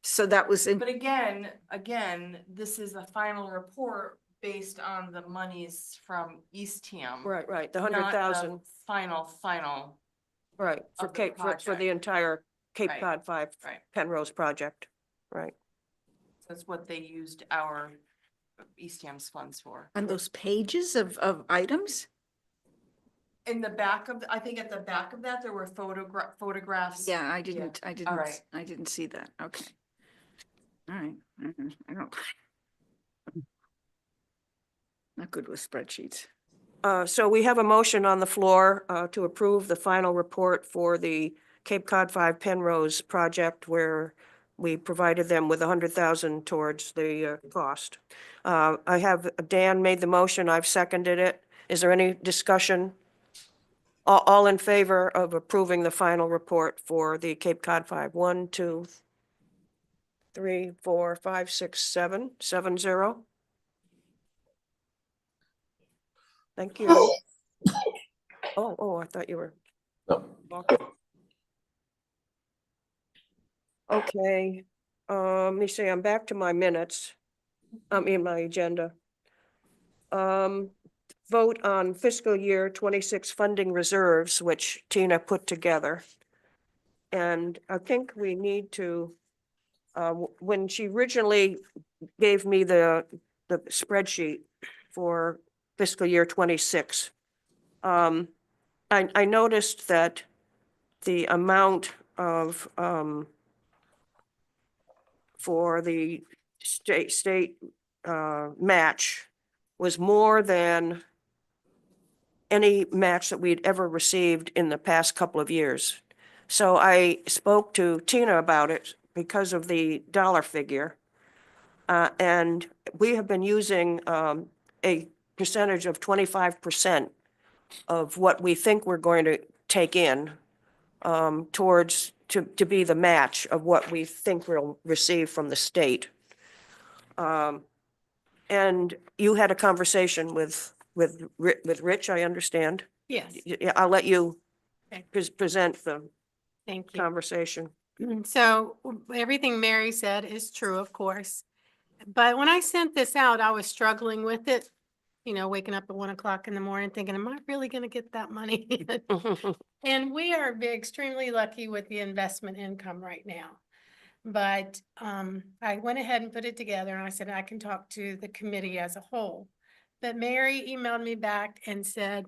So that was in, But again, this is a final report based on the monies from Eastham. Right, the not 100,000, Final, right, for of the Cape, for the project. entire Cape Right, Cod 5 right. Penrose project, right? That's what they used our Eastham's funds for. on those pages of items? In the back of, I think at the back of that, there were photographs. Yeah, I didn't right. I didn't see that. Okay. All right. I don't. Not good with spreadsheets. So we have a motion on the floor to approve the final report for the Cape Cod 5 Penrose project where we provided them with 100,000 towards the cost. I have, Dan made the motion, I've seconded it. Is there any discussion? all in favor of approving the final report for the Cape Cod 5? 1, 2, 3, 4, 5, 6, 7, 7-0. Thank you. Oh, I thought you were. No. Okay, let me see, I'm back to my minutes. I'm in my agenda. Vote on fiscal year 26 funding reserves, which Tina put together. And I think we need to, when she originally gave me the spreadsheet for fiscal year 26, I noticed that the amount of, for the state match was more than any match that we'd ever received in the past couple of years. So I spoke to Tina about it because of the dollar figure. And we have been using a percentage of 25% of what we think we're going to take in towards to be the match of what we think we'll receive from the state. And you had a conversation with Rich, I understand. Yes, Yeah, I'll let you Okay. present the thank you. conversation. So everything Mary said is true, of course. But when I sent this out, I was struggling with it. You know, waking up at 1 o'clock in the morning thinking, am I really gonna get that money? And we are extremely lucky with the investment income right now. But I went ahead and put it together and I said, I can talk to the committee as a whole. But Mary emailed me back and said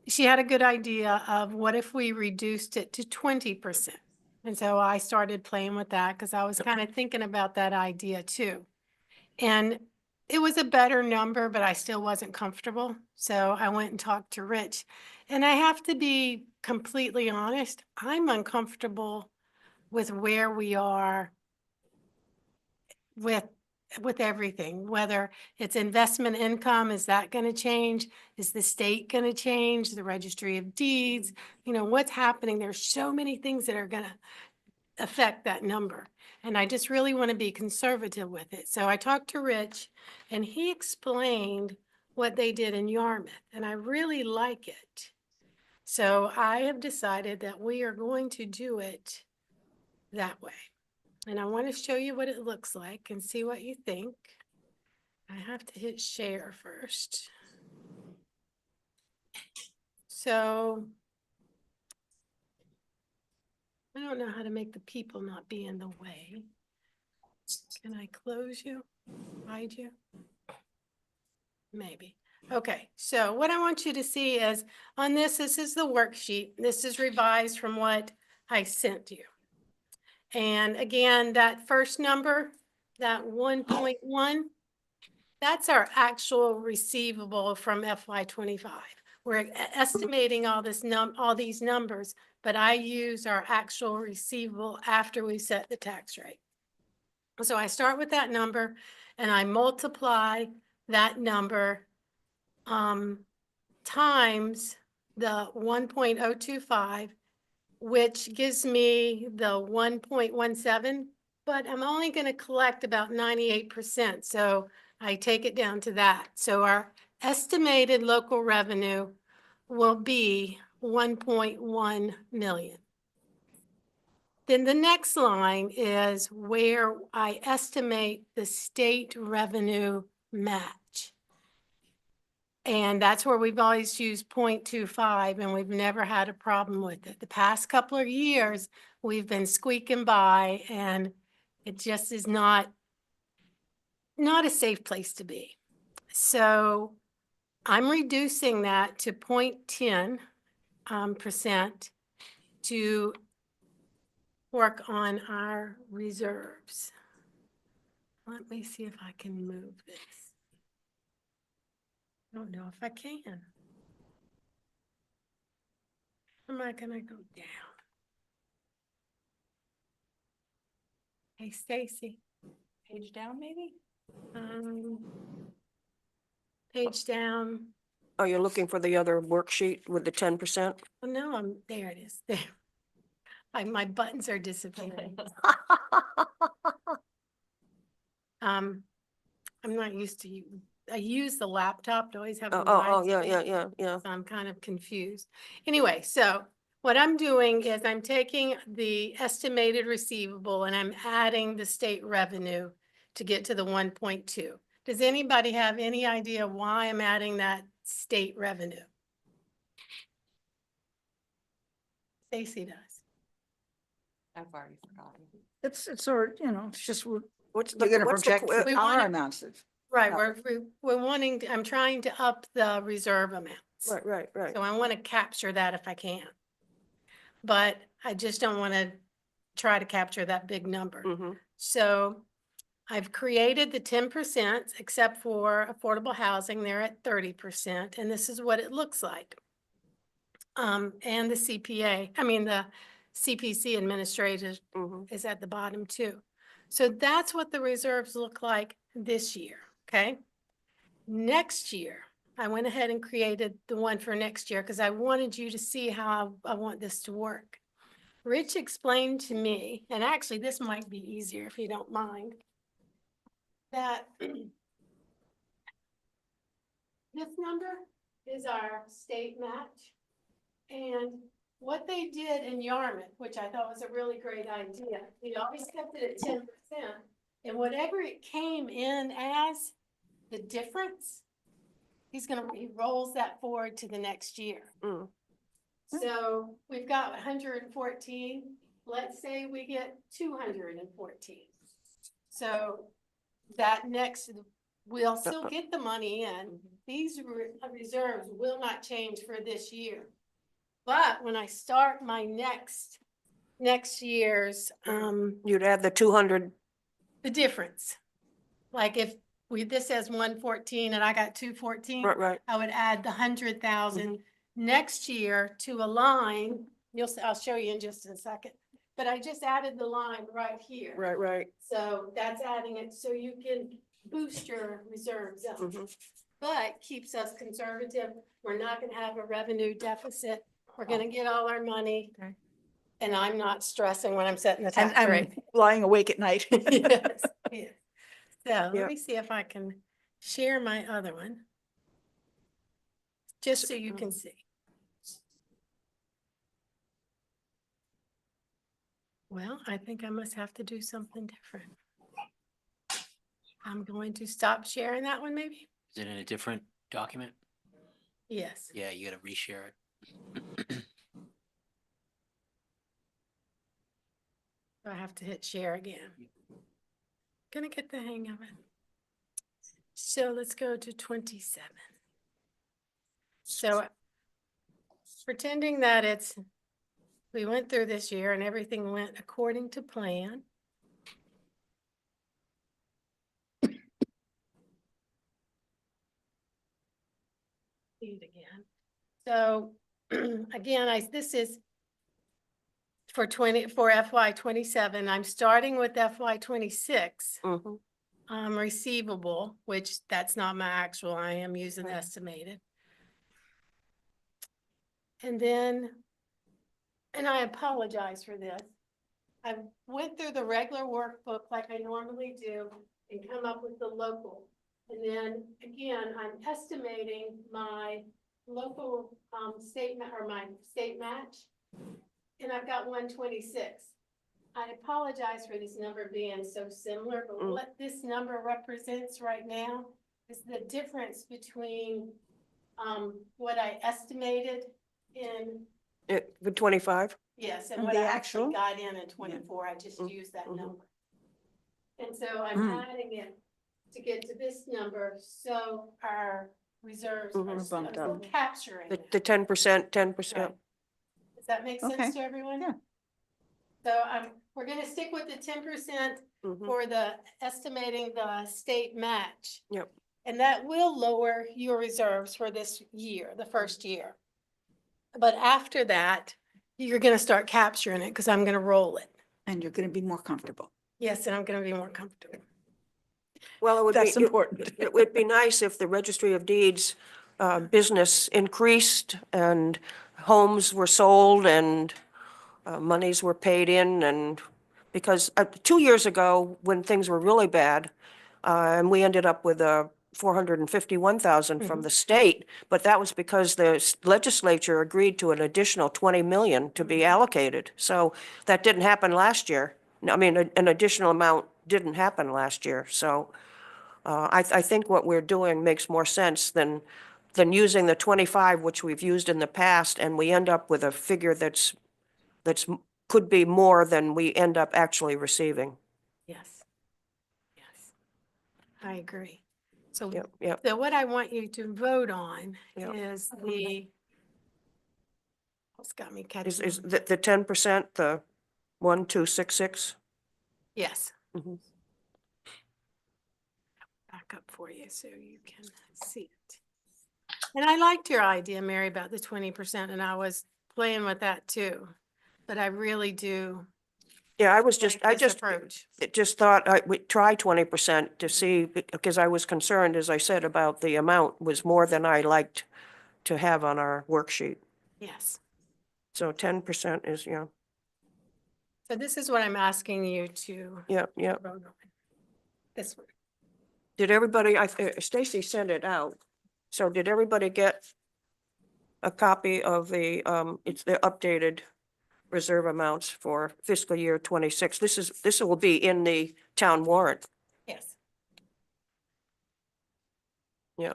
she had a good idea of what if we reduced it to 20%. And so I started playing with that because I was kind of thinking about that idea too. And it was a better number, but I still wasn't comfortable. So I went and talked to Rich. And I have to be completely honest, I'm uncomfortable with where we are with everything, whether it's investment income, is that going to change? Is the state going to change? The registry of deeds, you know, what's happening? There's so many things that are going to affect that number. And I just really want to be conservative with it. So I talked to Rich and he explained what they did in Yarmouth and I really like it. So I have decided that we are going to do it that way. And I want to show you what it looks like and see what you think. I have to hit share first. So I don't know how to make the people not be in the way. Can I close you? Hide you? Maybe. Okay, so what I want you to see is on this is the worksheet. This is revised from what I sent you. And again, that first number, that 1.1, that's our actual receivable from FY25. We're estimating all these numbers, but I use our actual receivable after we set the tax rate. So I start with that number and I multiply that number times the 1.025, which gives me the 1.17, but I'm only going to collect about 98%. So I take it down to that. So our estimated local revenue will be 1.1 million. Then the next line is where I estimate the state revenue match. And that's where we've always used 0.25 and we've never had a problem with it. The past couple of years, we've been squeaking by and it just is not a safe place to be. So I'm reducing that to 0.10% to work on our reserves. Let me see if I can move this. I don't know if I can. Am I gonna go down? Hey, Stacy. Page down, maybe? Page down. Oh, you're looking for the other worksheet with the 10%? Oh, no, there it is, there. My buttons are disappearing. I'm not used to I use the laptop to always have. Oh, the lines yeah, facing, yeah. so I'm kind of confused. Anyway, so what I'm doing is I'm taking the estimated receivable and I'm adding the state revenue to get to the 1.2. Does anybody have any idea why I'm adding that state revenue? Stacy does. I've already forgotten. It's sort, it's just, What's you're gonna what's the project qu- for We dollar wanna- amounts. Right, No. we're wanting, I'm trying to up the reserve amounts. Right. So I want to capture that if I can. But I just don't want to try to capture that big number. Mhm. So I've created the 10%, except for affordable housing, they're at 30%, and this is what it looks like. And the the CPC administrator Mhm. is at the bottom too. So that's what the reserves look like this year, okay? Next year, I went ahead and created the one for next year because I wanted you to see how I want this to work. Rich explained to me, and actually this might be easier if you don't mind, that this number is our state match. And what they did in Yarmouth, which I thought was a really great idea, we always kept it at 10%. And whatever it came in as the difference, he rolls that forward to the next year. Mm. So we've got 114. Let's say we get 214. So that next, we'll still get the money in. These reserves will not change for this year. But when I start my next year's, You'd add the 200. the difference. Like if this says 114 and I got 214. Right. I would add the 100,000 next year to a line. I'll show you in just a second. But I just added the line right here. Right. So that's adding it so you can boost your reserves up. But keeps us conservative. We're not gonna have a revenue deficit. We're gonna get all our money. Okay. And I'm not stressing when I'm setting the And tax rate. I'm lying awake at night. Yes, yes. So Yeah. let me see if I can share my other one. Just so you can see. Well, I think I must have to do something different. I'm going to stop sharing that one maybe? Is it in a different document? Yes. Yeah, you gotta reshare it. I have to hit share again. Gonna get the hang of it. So let's go to 27. So pretending that we went through this year and everything went according to plan. See it again. So again, this is for FY 27. I'm starting with FY 26. Receivable, which that's not my actual, I am using estimated. And I apologize for this. I went through the regular workbook like I normally do and come up with the local. And then again, I'm estimating my local statement or my state match. And I've got 126. I apologize for this number being so similar, but what this number represents right now is the difference between what I estimated in, The 25? yes, and And what the I actually actual? got in 24. I just used that number. And so I'm adding it to get to this number, so our reserves are Bumped still up. capturing The that. 10%. Right. Does that make Okay. sense to everyone? Yeah. So we're gonna stick with the 10% for the estimating the state match. Yep. And that will lower your reserves for this year, the first year. But after that, you're gonna start capturing it because I'm gonna roll it. And you're gonna be more comfortable. Yes, and I'm gonna be more comfortable. Well, That's important. It would be nice if the Registry of Deeds business increased and homes were sold and monies were paid in, and because 2 years ago, when things were really bad, and we ended up with 451,000 from the state, but that was because the legislature agreed to an additional 20 million to be allocated. So that didn't happen last year. I mean, an additional amount didn't happen last year. So I think what we're doing makes more sense than using the 25, which we've used in the past, and we end up with a figure that's could be more than we end up actually receiving. Yes. Yes. I agree. So, Yep, yep. so what I want you to vote on Yep. is it's got me catching. Is the 10%, the 1,266? Yes, Mhm. back up for you so you can see it. And I liked your idea, Mary, about the 20%, and I was playing with that too. But I really do. Yeah, I was like I this just approach. just thought I would try 20% to see, because I was concerned, as I said, about the amount was more than I liked to have on our worksheet. Yes. So 10% is, yeah, So this is what I'm asking you to yeah. vote on. This one. Did everybody, Stacy sent it out. So did everybody get a copy of the, it's the updated reserve amounts for fiscal year 26? This will be in the town warrant. Yes. Yeah.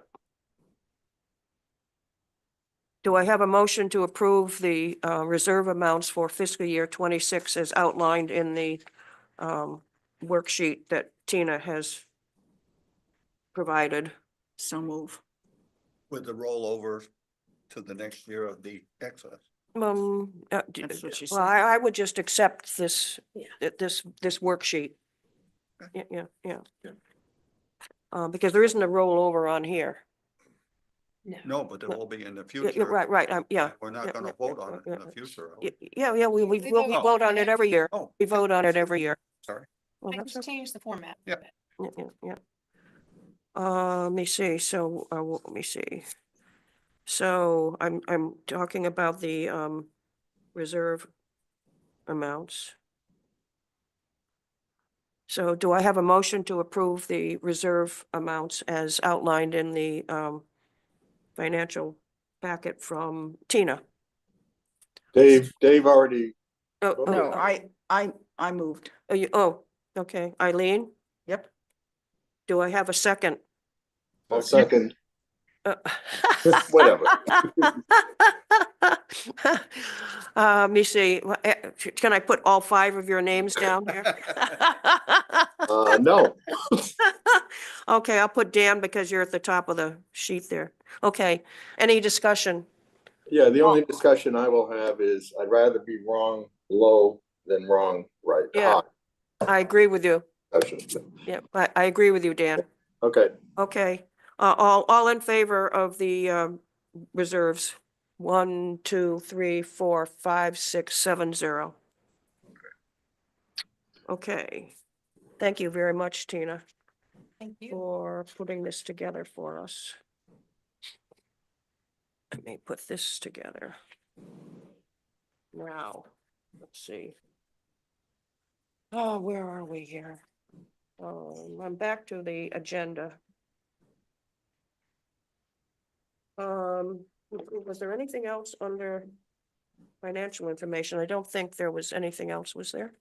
Do I have a motion to approve the reserve amounts for fiscal year 26 as outlined in the worksheet that Tina has provided? So move. With the rollover to the next year of the excess. That's what she Well, said. I would just accept this, Yeah. this worksheet. Okay. Yeah. Because there isn't a rollover on here. No, but there will be in the Yeah, you're future. right, yeah. We're Yeah, not gonna yeah, vote on it in the future. are we? Yeah, we We vote on it every year. Oh, We vote on it every year. sorry. Well, I that's just okay. changed the format. Yeah. Yeah. Let me see, so, let me see. So I'm talking about the, reserve amounts. So do I have a motion to approve the reserve amounts as outlined in the, financial packet from Tina? Dave already, Oh, No, I moved. Okay, Eileen, Yep. do I have a second? I'll second, Uh, whatever. Let me see, can I put all 5 of your names down here? No, Okay, I'll put Dan because you're at the top of the sheet there. Okay, any discussion? yeah, the only discussion I will have is I'd rather be wrong low than wrong right. Yeah. I agree with you. Discussion. Yeah, I agree with you, Dan. Okay, Okay, all in favor of the reserves? 1, 2, 3, 4, 5, 6, 7, 0. Okay, thank you very much, Tina, Thank you. for putting this together for us. Let me put this together. Now, let's see. Oh, where are we here? I'm back to the agenda. Was there anything else under financial information? I don't think there was anything else, was there?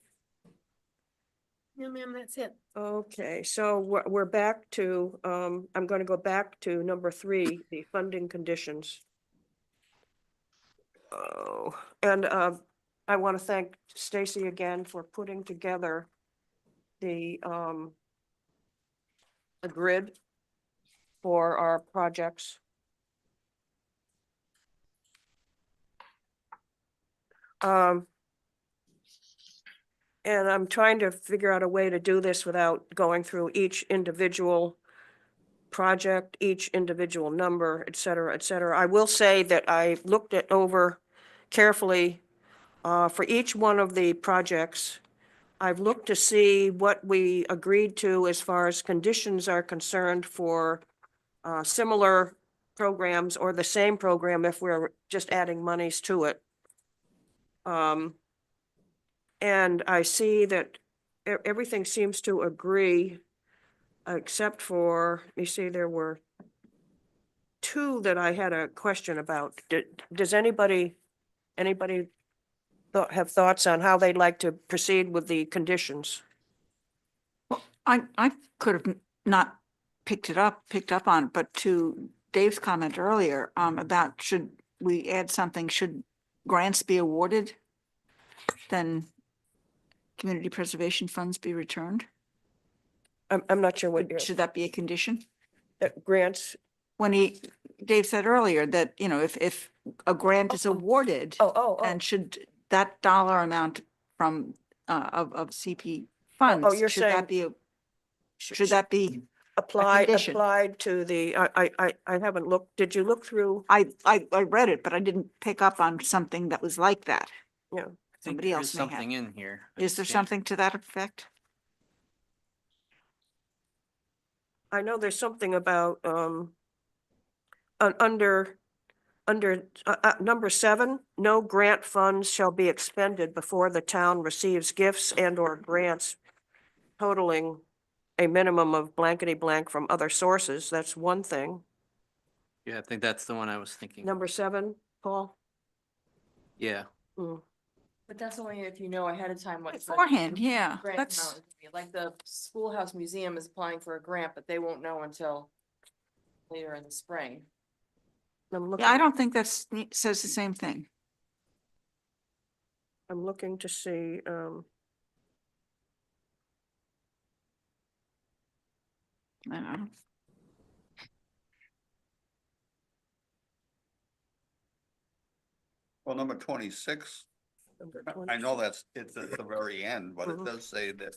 No, ma'am, that's it. Okay, so we're back to, I'm going to go back to number 3, the funding conditions. Oh, and I want to thank Stacy again for putting together the a grid for our projects. And I'm trying to figure out a way to do this without going through each individual project, each individual number, et cetera, et cetera. I will say that I looked it over carefully for each one of the projects. I've looked to see what we agreed to as far as conditions are concerned for similar programs or the same program if we're just adding monies to it. And I see that everything seems to agree, except for, let me see, there were two that I had a question about. Does anybody have thoughts on how they'd like to proceed with the conditions? I could have not picked up on, but to Dave's comment earlier, about should we add something, should grants be awarded, then community preservation funds be returned? I'm not sure what Should that be a condition? grants. When Dave said earlier that, you know, if a grant is awarded, and should that dollar amount from, of CP funds, you're should that saying- be, should that be Applied condition. to the, I haven't looked, did you look through? I read it, but I didn't pick up on something that was like that. Yeah. I think Somebody there else is may have. something in here. Is there Yeah. something to that effect? I know there's something about, under number 7, no grant funds shall be expended before the town receives gifts and or grants totaling a minimum of blankety blank from other sources. That's one thing. Yeah, I think that's the one I was thinking. Number 7, Paul? Yeah. Mm. But that's only if you know ahead of time what. the Beforehand, yeah, grant that's, amount is gonna be. Like the schoolhouse museum is applying for a grant, but they won't know until later in the spring. I'm looking, yeah, I don't think that's, says the same thing. I'm looking to see, I don't know. Well, number 26, number I 20. know it's at the very end, but it Mhm. does say that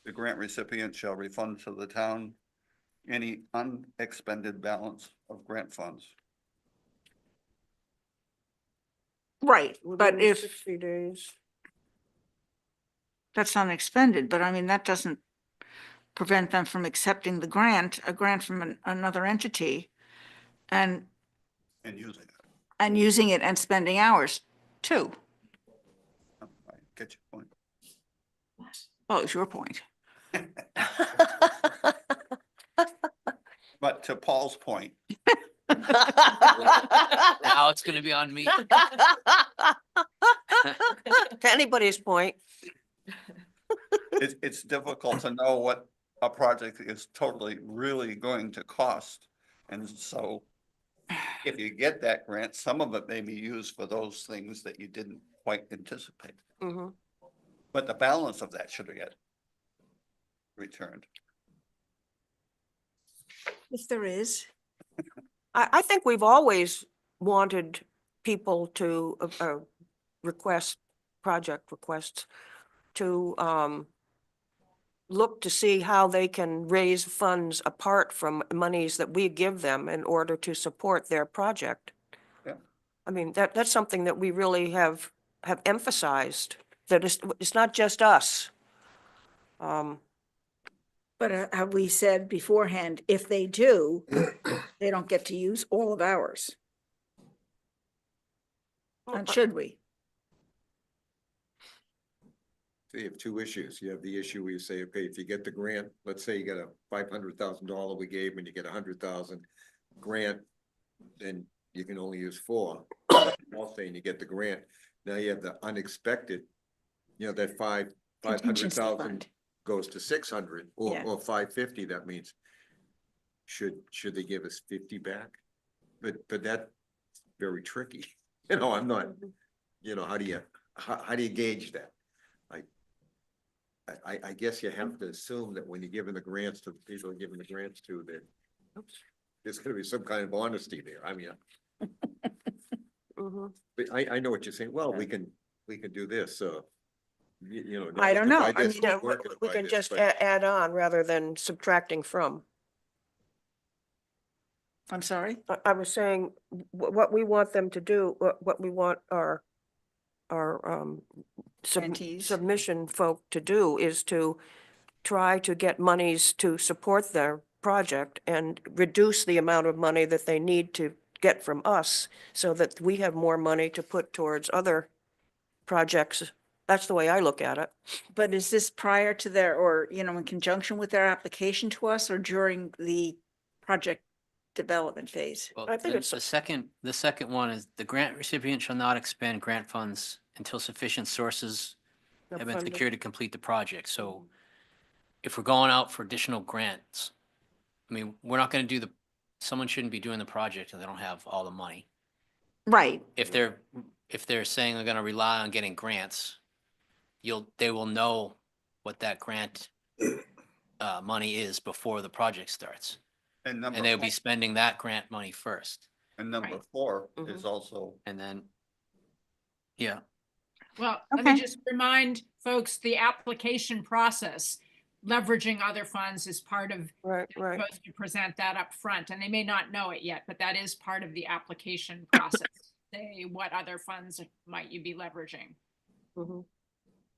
the grant recipient shall refund to the town any unexpended balance of grant funds. Right, but Within if 60 days. that's unexpended, but I mean, that doesn't prevent them from accepting the grant, a grant from another entity, and And using it. using it and spending hours too. I get your point. Well, it's your point. But to Paul's point, Now it's gonna be on me. To anybody's point. it's difficult to know what a project is totally really going to cost. And so if you get that grant, some of it may be used for those things that you didn't quite anticipate. Mhm. But the balance of that should get returned. If there is. I think we've always wanted people to request, project requests to look to see how they can raise funds apart from monies that we give them in order to support their project. Yeah. I mean, that's something that we really have emphasized, that it's not just us. But have we said beforehand, if they do, they don't get to use all of ours? And should we? So you have two issues. You have the issue where you say, okay, if you get the grant, let's say you get a $500,000 we gave and you get 100,000 grant, then you can only use 4. All saying you get the grant. Now you have the unexpected, that Contingency 500,000 fund. goes to 600 Yeah. or 550. That means should they give us 50 back? But that's very tricky. I'm not, how do you gauge that? I guess you have to assume that when you're giving the grants to the people you're giving the grants to, that there's gonna be some kind of honesty there. I mean, Mhm. but I know what you're saying. Well, we can do this, I don't know. divide I this, mean, Yeah, work it we by can this, just but- add on rather than subtracting from. I'm sorry? I was saying, what we want them to do, what we want our Grantees. submission folk to do is to try to get monies to support their project and reduce the amount of money that they need to get from us so that we have more money to put towards other projects. That's the way I look at it. But is this prior to their, or, you know, in conjunction with their application to us or during the project development phase? Well, I think it's- the second one is the grant recipient shall not expend grant funds until sufficient sources of have been funding. secured to complete the project. So if we're going out for additional grants, I mean, we're not gonna someone shouldn't be doing the project if they don't have all the money. Right. If they're saying they're gonna rely on getting grants, they will know what that grant money is before the project starts. And And they'll be spending that grant money first. number Right. 4 Mhm. is also, And then, yeah, Well, let me Okay. just remind folks, the application process, leveraging other funds is part of, Right, right. supposed to present that up front, and they may not know it yet, but that is part of the application process. Say, what other funds might you be leveraging? Mhm.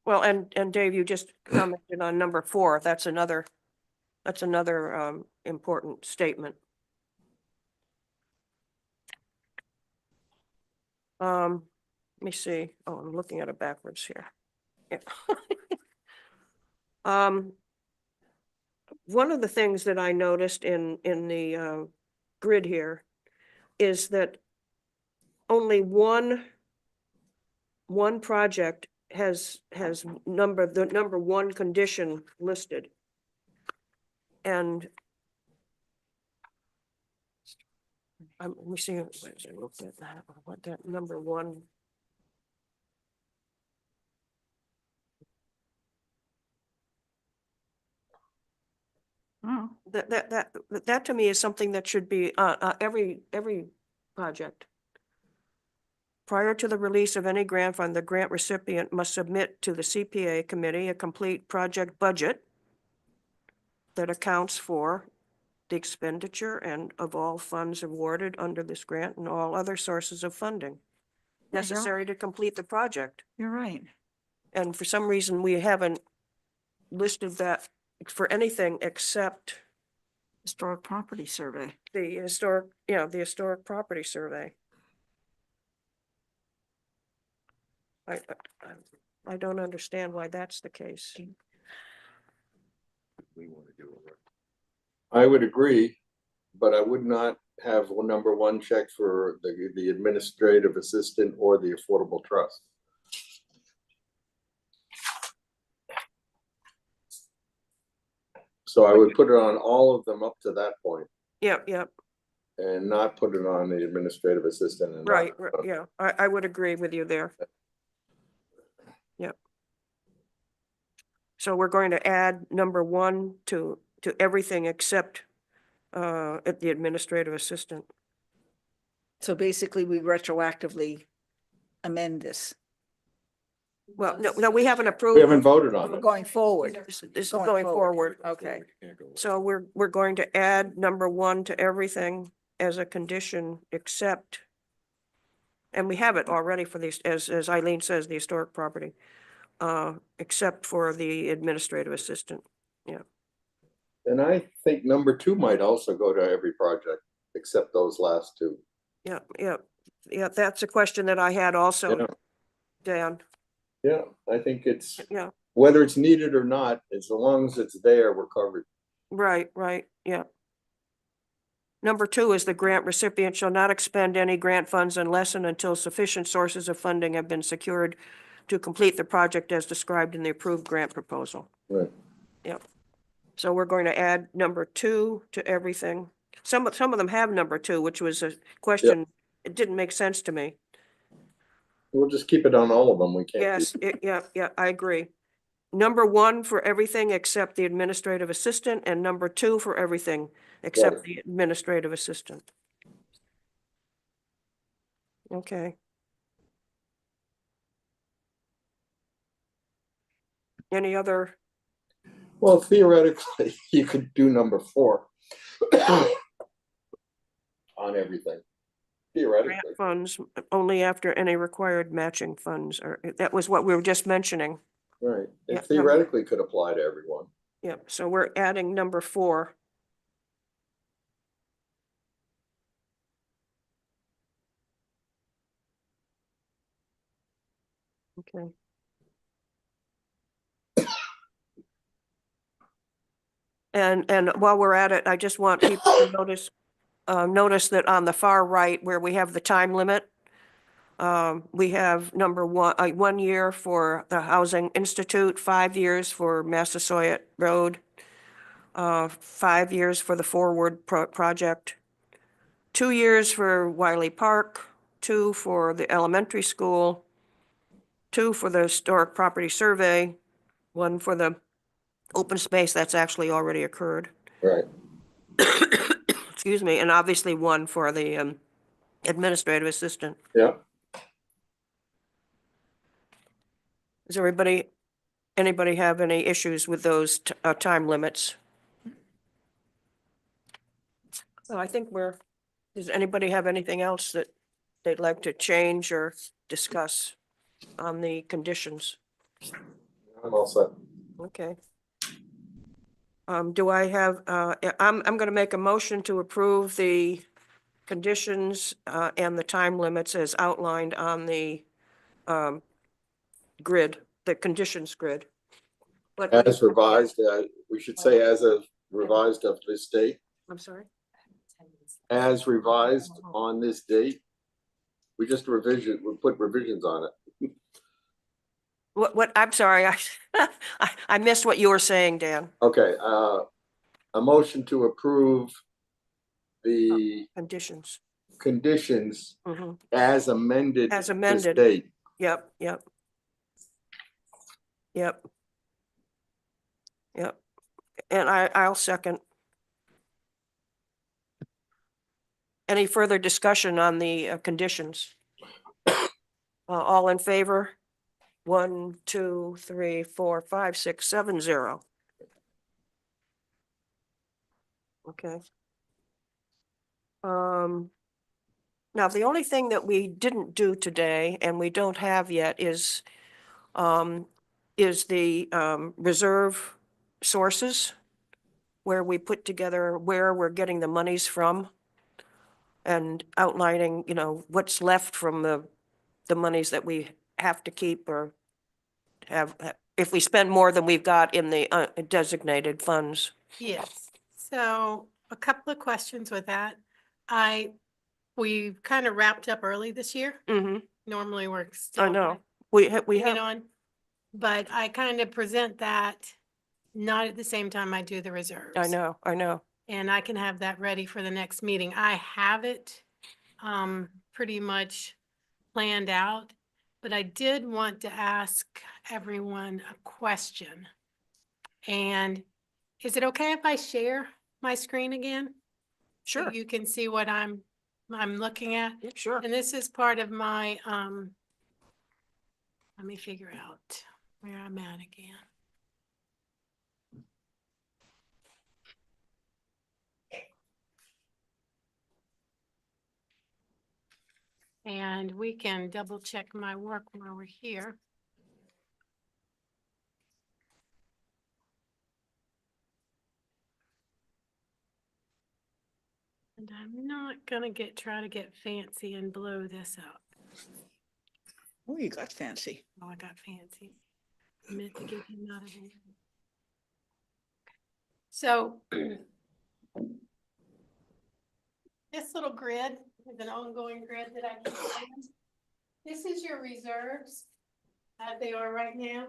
Well, and Dave, you just commented on number 4. That's another important statement. Let me see. Oh, I'm looking at it backwards here. Yeah. One of the things that I noticed in the grid here is that only one project has the number 1 condition listed. And let me see, where's I looked at that, what that number 1. Oh, That to me is something that should be, every project. Prior to the release of any grant fund, the grant recipient must submit to the CPA committee a complete project budget that accounts for the expenditure and of all funds awarded under this grant and all other sources of funding Yeah, you're- necessary to complete the project. you're right. And for some reason, we haven't listed that for anything except Historic property survey. the historic property survey. I don't understand why that's the case. We want to do it. I would agree, but I would not have number 1 check for the administrative assistant or the affordable trust. So I would put it on all of them up to that point Yep, yep, and not put it on the administrative assistant. And not- right, yeah, I would agree with you there. Yep. So we're going to add number 1 to everything except at the administrative assistant. So basically, we retroactively amend this. Well, no, we haven't We approved. haven't voted on We're it. going forward. This is Going going forward. forward. Okay. Can't go with- So we're going to add number 1 to everything as a condition except, and we have it already for these, as Eileen says, the historic property, except for the administrative assistant. And I think number 2 might also go to every project except those last 2. Yeah, that's a question that I had also, Yeah, Dan. yeah, I think it's, Yeah, whether it's needed or not, as long as it's there, we're covered. right, yeah. Number 2 is the grant recipient shall not expend any grant funds unless and until sufficient sources of funding have been secured to complete the project as described in the approved grant proposal. Right. Yep. So we're going to add number 2 to everything. Some of them have number 2, which was a question, it didn't make sense to me. We'll just keep it on all of them. We can't. Yes, yeah, I agree. Number 1 for everything except the administrative assistant, and number 2 for everything except the administrative assistant. Okay. Any other, Well, theoretically, you could do number 4 on everything. Theoretically, grant funds only after any required matching funds, or that was what we were just mentioning. right. Yeah, It theoretically could apply to everyone. Yep, so we're adding number 4 Okay. And while we're at it, I just want people to notice that on the far right where we have the time limit, we have number 1 year for the Housing Institute, 5 years for Massasoit Road, 5 years for the Forward Project, 2 years for Wiley Park, 2 for the elementary school, 2 for the Historic Property Survey, 1 for the open space that's actually already occurred. Right. Excuse me, and obviously 1 for the administrative assistant. Yeah. Does anybody have any issues with those time limits? So I think does anybody have anything else that they'd like to change or discuss on the conditions? I'm all set. Okay. Do I have, I'm gonna make a motion to approve the conditions and the time limits as outlined on the grid, the conditions grid. As revised, we should say as of revised of this date, I'm sorry? as revised on this date. We just we put revisions on it. What, I'm sorry, I missed what you were saying, Dan. Okay, a motion to approve the Conditions. conditions Mhm. as amended. As this amended. date. Yep. And I'll second. Any further discussion on the conditions? All in favor? 1, 2, 3, 4, 5, 6, 7, 0. Okay. Now, the only thing that we didn't do today and we don't have yet is the reserve sources, where we put together where we're getting the monies from and outlining, what's left from the monies that we have to keep or have, if we spend more than we've got in the designated funds. Yes. So a couple of questions with that. We kind of wrapped up early this year. Mm-hmm. Normally we're still. I know. We hanging have, on. But I kind of present that not at the same time I do the reserves. I know. And I can have that ready for the next meeting. I have it pretty much planned out, but I did want to ask everyone a question. And is it okay if I share my screen again? So Sure. you can see what I'm looking at. Yeah, sure. And this is part of my let me figure out where I'm at again. And we can double check my work while we're here. And I'm not gonna try to get fancy and blow this up. Oh, you got fancy. Oh, I got fancy. I meant to get him out of here. So this little grid is an ongoing grid that I keep on. This is your reserves as they are right now.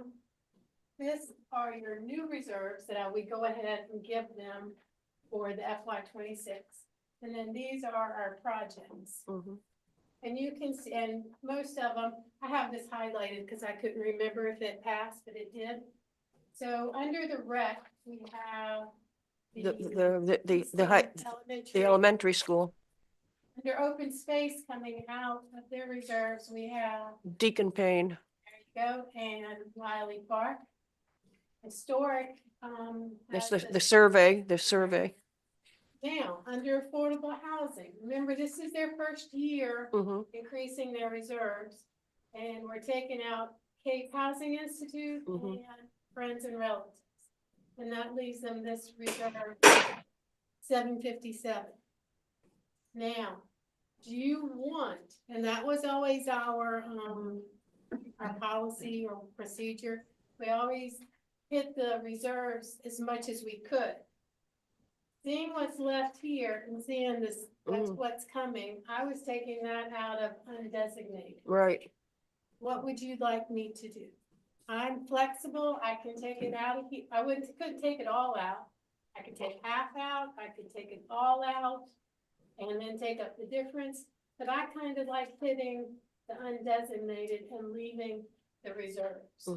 This are your new reserves that we go ahead and give them for the FY26. And then these are our projects. Mhm. And you can see, and most of them, I have this highlighted because I couldn't remember if it passed, but it did. So under the rec, we have The elementary school. Under open space coming out of their reserves, we have, Deacon Payne. there you go, and Wiley Park. Historic, That's has the survey. now, under affordable housing, remember, this is their first year Mhm. increasing their reserves. And we're taking out Cape Housing Institute Mhm. and Friends and Relatives. And that leaves them this reserve, 757. Now, do you want, and that was always our our policy or procedure, we always hit the reserves as much as we could. Seeing what's left here and seeing this, that's what's coming, I was taking that out of undesignated. Right. What would you like me to do? I'm flexible, I can take it out of here, couldn't take it all out. I could take half out, I could take it all out, and then take up the difference. But I kind of like hitting the undesignated and leaving the reserves.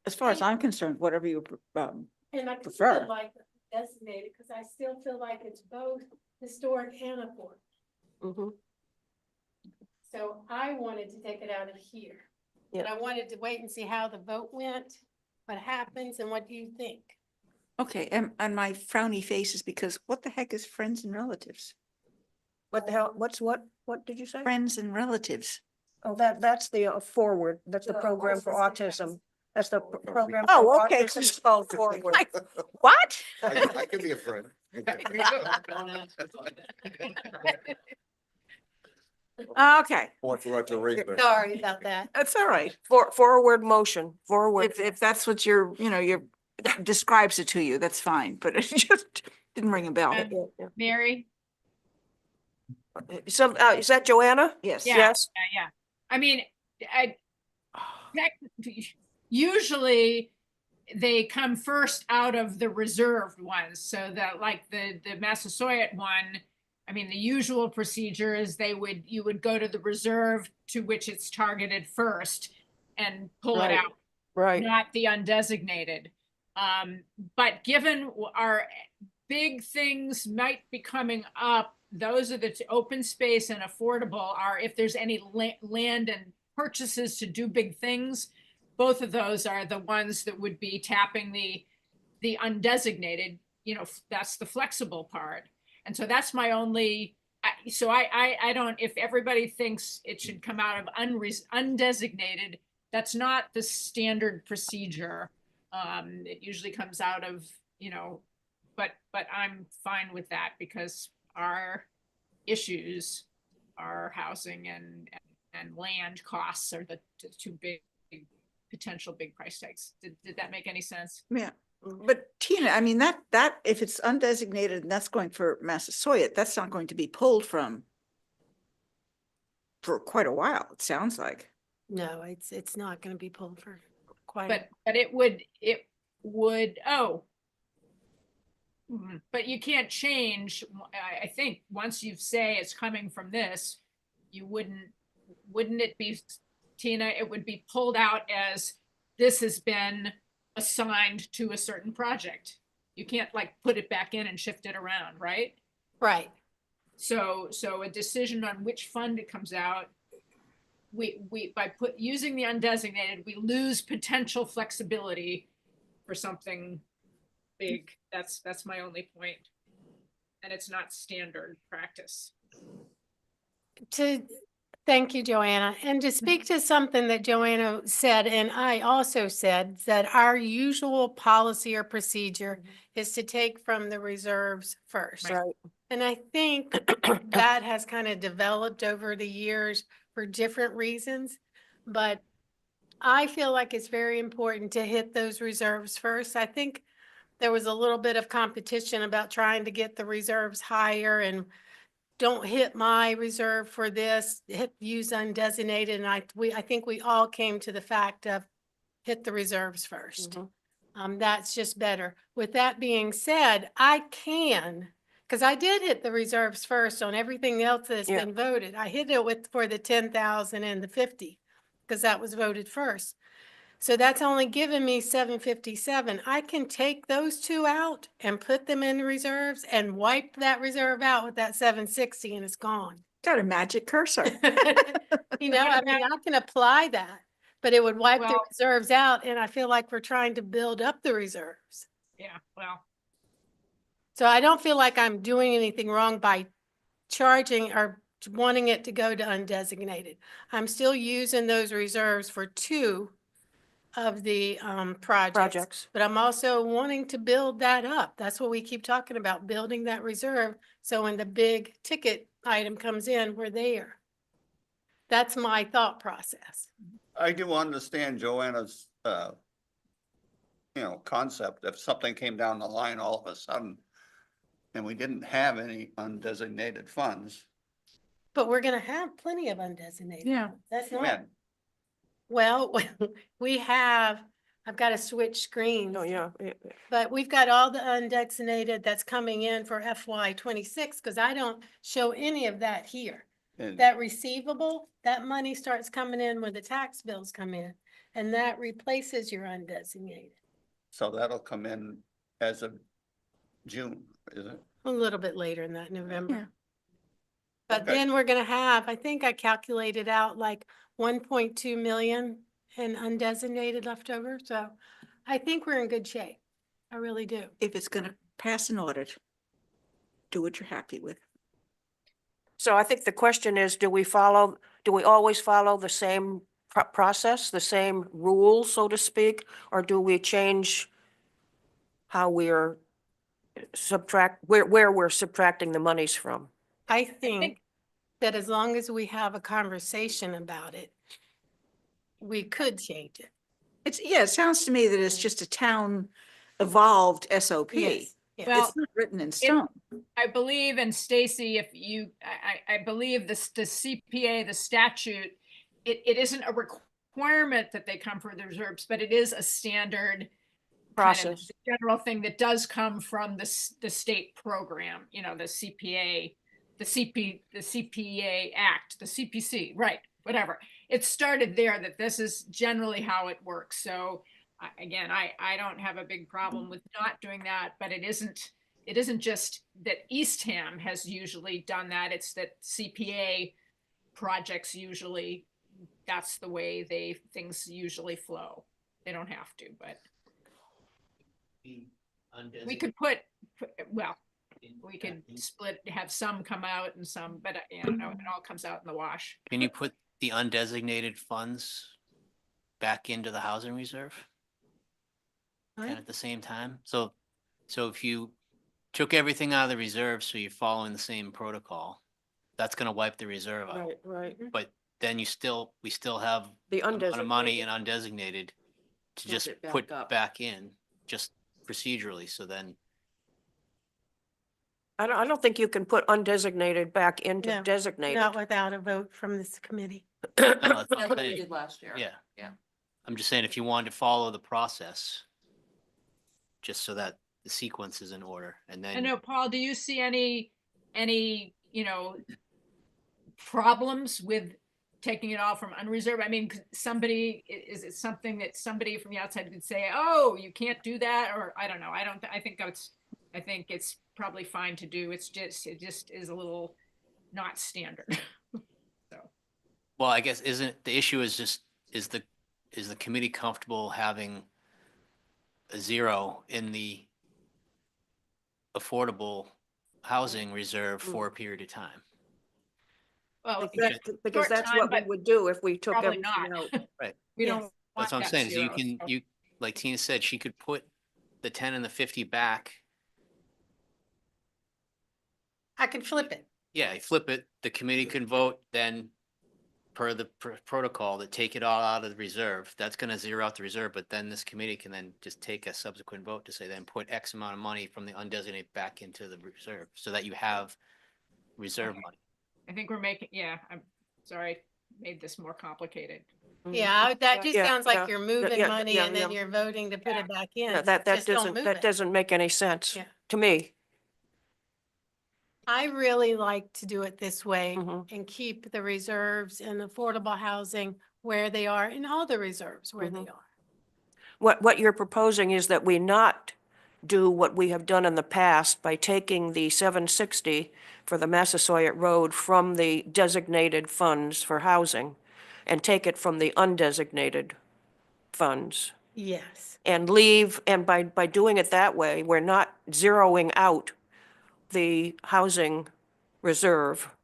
As far as I'm concerned, whatever you, And I prefer. still like designated, because I still feel like it's both historic and affordable. So I wanted to take it out of here. But I wanted to wait and see how the vote went, what happens, and what do you think? okay, and my frowny face is because what the heck is friends and relatives? What the hell, what did you say? Friends and relatives. Oh, that's the forward, that's the program for autism. That's the program. Oh, for okay. autism. It's called forward. What? I can be a friend. Okay, Or forgot to rate that. Sorry about that. that's all right. Forward motion, forward. If that's what your, describes it to you, that's fine, but it just didn't ring a bell. And- Mary? So, is that Joanna? Yes. Yeah, Yes. yeah. I mean, usually they come first out of the reserved ones, so that like the Massasoit one, I mean, the usual procedure is you would go to the reserve to which it's targeted first and pull it Right. out, Right. not the undesignated. But given our big things might be coming up, those are the open space and affordable are, if there's any land and purchases to do big things, both of those are the ones that would be tapping the undesignated, that's the flexible part. And so that's my only, I don't, if everybody thinks it should come out of undesignated, that's not the standard procedure. It usually comes out of, but I'm fine with that because our issues are housing and land costs are the two big potential big price tags. Did that make any sense? Yeah, but Tina, I mean, that, if it's undesignated and that's going for Massasoit, that's not going to be pulled from for quite a while, it sounds like. No, it's not gonna be pulled for quite. But it would, but you can't change, I think, once you say it's coming from this, you wouldn't it be, Tina, it would be pulled out as this has been assigned to a certain project. You can't like put it back in and shift it around, right? Right. So a decision on which fund it comes out, we by using the undesignated, we lose potential flexibility for something big. That's my only point. And it's not standard practice. Thank you, Joanna. And to speak to something that Joanna said, and I also said, that our usual policy or procedure is to take from the reserves first. Right. And I think that has kind of developed over the years for different reasons. But I feel like it's very important to hit those reserves first. I think there was a little bit of competition about trying to get the reserves higher and don't hit my reserve for this, use undesignated. And I think we all came to the fact of hit the reserves first. That's just better. With that being said, I can, because I did hit the reserves first on everything else that's been voted. I hit it for the 10,000 and the 50, because that was voted first. So that's only given me 757. I can take those two out and put them in reserves and wipe that reserve out with that 760 and it's gone. Got a magic cursor. I mean, I can apply that, but it would wipe the Well- reserves out. And I feel like we're trying to build up the reserves. Yeah, well, So I don't feel like I'm doing anything wrong by charging or wanting it to go to undesignated. I'm still using those reserves for two of the projects. But I'm also wanting to build that up. That's what we keep talking about, building that reserve. So when the big ticket item comes in, we're there. That's my thought process. I do understand Joanna's, concept. If something came down the line all of a sudden and we didn't have any undesignated funds, But we're gonna have plenty of undesignated. Yeah. That's not, when? well, we have, I've got to switch screens. Oh, yeah. But we've got all the undesignated that's coming in for FY 26, because I don't show any of that here. And That receivable, that money starts coming in when the tax bills come in, and that replaces your undesignated. so that'll come in as of June, is it? A little bit later in that November. Yeah. But Okay. then we're gonna have, I think I calculated out like 1.2 million in undesignated leftover, so I think we're in good shape. I really do. If it's gonna pass an audit, do what you're happy with. So I think the question is, do we always follow the same process, the same rules, so to speak? Or do we change how we're where we're subtracting the monies from? I think that as long as we have a conversation about it, we could change it. It sounds to me that it's just a town evolved SOP. Yes. Yeah. Well, It's not written in stone. I believe, and Stacy, if you, I believe this, the CPA, the statute, it isn't a requirement that they come for the reserves, but it is a standard kind of Process. general thing that does come from the state program, the CPA, the CPA Act, the CPC, right, whatever. It started there, that this is generally how it works. So again, I don't have a big problem with not doing that, but it isn't just that Eastham has usually done that. It's that CPA projects usually, that's the way things usually flow. They don't have to, but we could we could split, have some come out and some, but it all comes out in the wash. Can you put the undesignated funds back into the housing reserve? Kind of at the same time? So if you took everything out of the reserve, so you're following the same protocol, that's gonna wipe the reserve out. Right. But then we still have The amount of money undesignated. in undesignated to Put just it back put up. back in, just procedurally, so then. I don't think you can put undesignated back into No, designated. Not without a vote from this committee. No, that's what That's I'm what we saying. did last year. Yeah. Yeah. I'm just saying, if you wanted to follow the process, just so that the sequence is in order, and I then. know, Paul, do you see any, problems with taking it all from unreserved? I mean, is it something that somebody from the outside could say, oh, you can't do that? Or I don't know. I think it's probably fine to do. It just is a little not standard. So. Well, I guess the issue is just, is the committee comfortable having a zero in the affordable housing reserve for a period of time? Well, Because short that's time, what we but would do if we took probably everything not. out. Right. We Yes. don't want That's what I'm that saying, is you zero, can, so. like Tina said, she could put the 10 and the 50 back. I can flip it. Yeah, you flip it, the committee can vote then per the protocol to take it all out of the reserve. That's gonna zero out the reserve, but then this committee can then just take a subsequent vote to say, then put X amount of money from the undesignated back into the reserve, so that you have reserve Okay. money. I think I'm sorry, made this more complicated. Yeah, that just Yeah, sounds yeah, like you're moving yeah, money yeah, and then yeah. you're voting to put it back in. Yeah, that Just don't doesn't, move that it. doesn't make any sense Yeah. to me. I really like to do it this way Mhm. and keep the reserves and affordable housing where they are, and all the reserves where they are. What you're proposing is that we not do what we have done in the past by taking the 760 for the Massasoit Road from the designated funds for housing and take it from the undesignated funds Yes. and leave, and by doing it that way, we're not zeroing out the housing reserve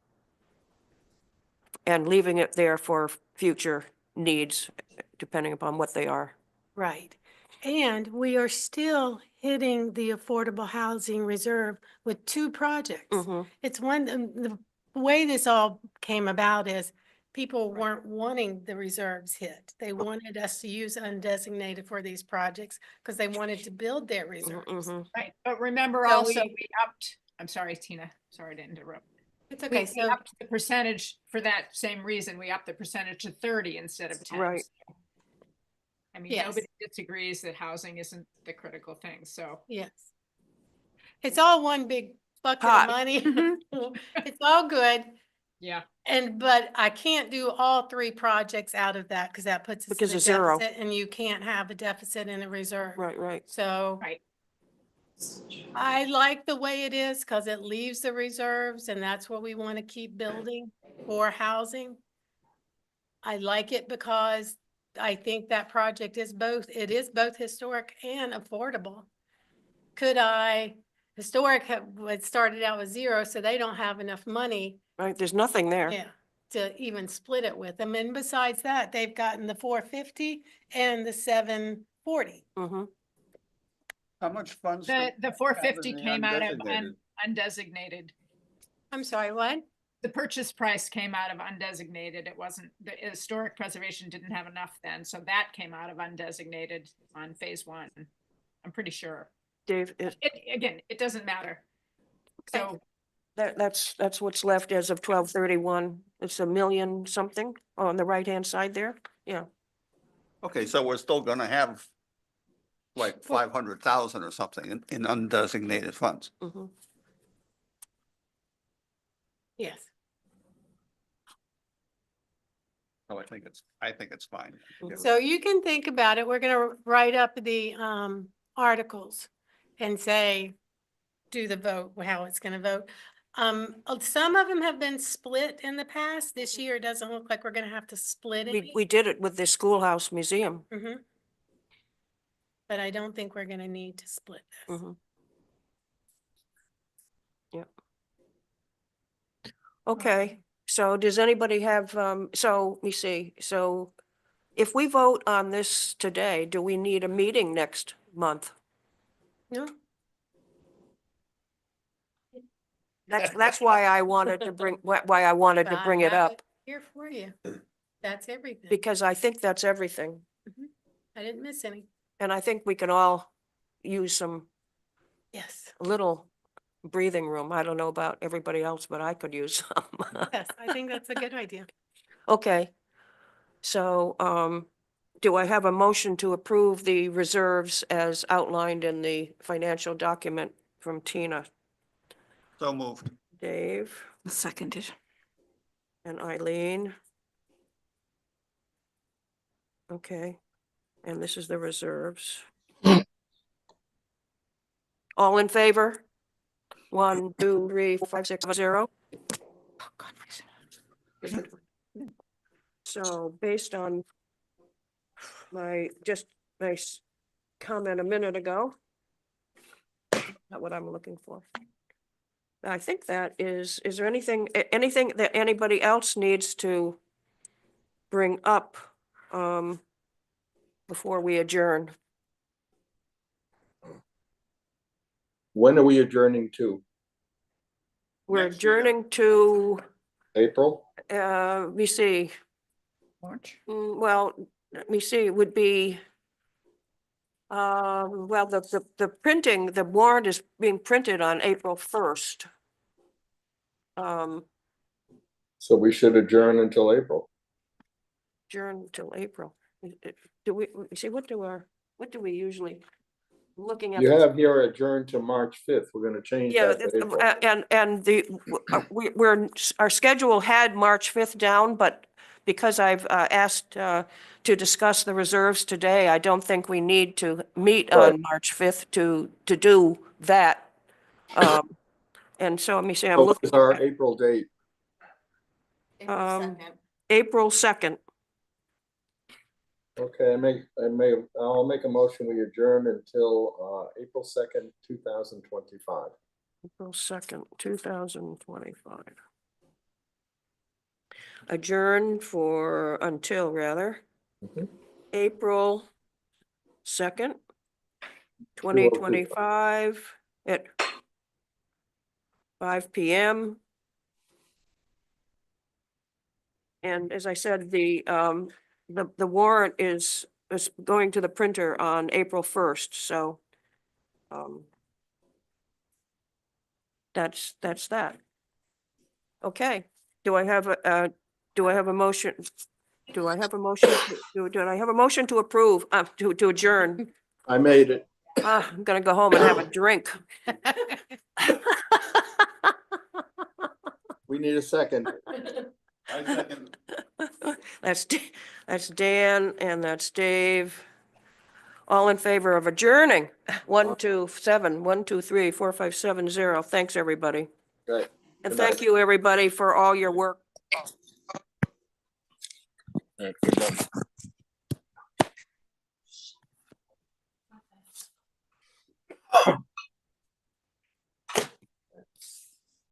and leaving it there for future needs, depending upon what they are. Right. And we are still hitting the affordable housing reserve with two projects. Mhm. It's one, the way this all came about is people weren't wanting the reserves hit. They wanted us to use undesignated for these projects because they wanted to build their reserves. Right, but remember So also, we- we upped, I'm sorry, Tina, sorry to interrupt. It's We okay, we so, upped the percentage for that same reason. We upped the percentage to 30 instead of 10. Right. I mean, Yes. nobody disagrees that housing isn't the critical thing, so. yes. It's all one big bucket Pot. of money. It's all good. Yeah, But I can't do all three projects out of that because that puts us Because in a of zero. deficit and you can't have a deficit in a reserve. Right, right. So right. I like the way it is because it leaves the reserves and that's what we want to keep building for housing. I like it because I think that project is both, it is both historic and affordable. Historic had started out with zero, so they don't have enough money, Right, there's nothing there. yeah, to even split it with them. And besides that, they've gotten the 450 and the 740. Mm-hmm. How much funds? The 450 in the came out of undesignated? undesignated. I'm sorry, what? The purchase price came out of undesignated. It wasn't, the historic preservation didn't have enough then, so that came out of undesignated on phase 1. I'm pretty sure. Dave, Again, it doesn't matter. So, that's what's left as of 12/31. It's 1,000,000 something on the right-hand side there. Yeah. Okay, so we're still gonna have like 500,000 or something in undesignated funds. Mhm. Yes. So I think it's fine. So you can think about it. We're gonna write up the articles and say, do the vote, how it's gonna vote. Some of them have been split in the past. This year, it doesn't look like we're gonna have to split We, any. we did it with the schoolhouse museum. Mhm. But I don't think we're gonna need to split this. Mhm. Yep. Okay, so does anybody have, so let me see, so if we vote on this today, do we need a meeting next month? No? That's why I wanted to bring, why I wanted to But I bring it have up, Here for you. That's everything. because I think that's everything. I didn't miss any. And I think we can all use some Yes. little breathing room. I don't know about everybody else, but I could use some. Yes, I think that's a good idea. Okay. So, do I have a motion to approve the reserves as outlined in the financial document from Tina, So moved. Dave, Seconded. and Eileen? Okay, and this is the reserves. All in favor? 1, 2, 3, 4, 5, 6, 0. So based on my comment a minute ago, not what I'm looking for. I think that is there anything that anybody else needs to bring up before we adjourn? When are we adjourning to? We're Next year. adjourning to, April? let me see, March. well, let me see, it would be, well, the printing, the warrant is being printed on April 1st. So we should adjourn until April. Adjourn till April. Do we, see, what do we usually, looking at? You this- have here adjourned to March 5th. We're gonna change Yeah, that to April. and our schedule had March 5th down, but because I've asked to discuss the reserves today, I don't think we need to meet Right. on March 5th to do that. And so let me see, I'm So what looking is our at April date? Um, April 2nd. Okay, I'll make a motion, we adjourn until April 2nd, 2025. April 2nd, 2025. Adjourn for, until rather, Mhm. April 2nd, 2025 at 5 p.m. And as I said, the warrant is going to the printer on April 1st, so that's that. Okay, do I have a motion? Do I have a motion? Do I have a motion to approve, to adjourn? I made it. I'm gonna go home and have a drink. We need a second. I second. That's Dan and that's Dave. All in favor of adjourning? 1, 2, 7, 1, 2, 3, 4, 5, 7, 0. Thanks, everybody. Right. And Good thank night. you, everybody, for all your work. Right, good night.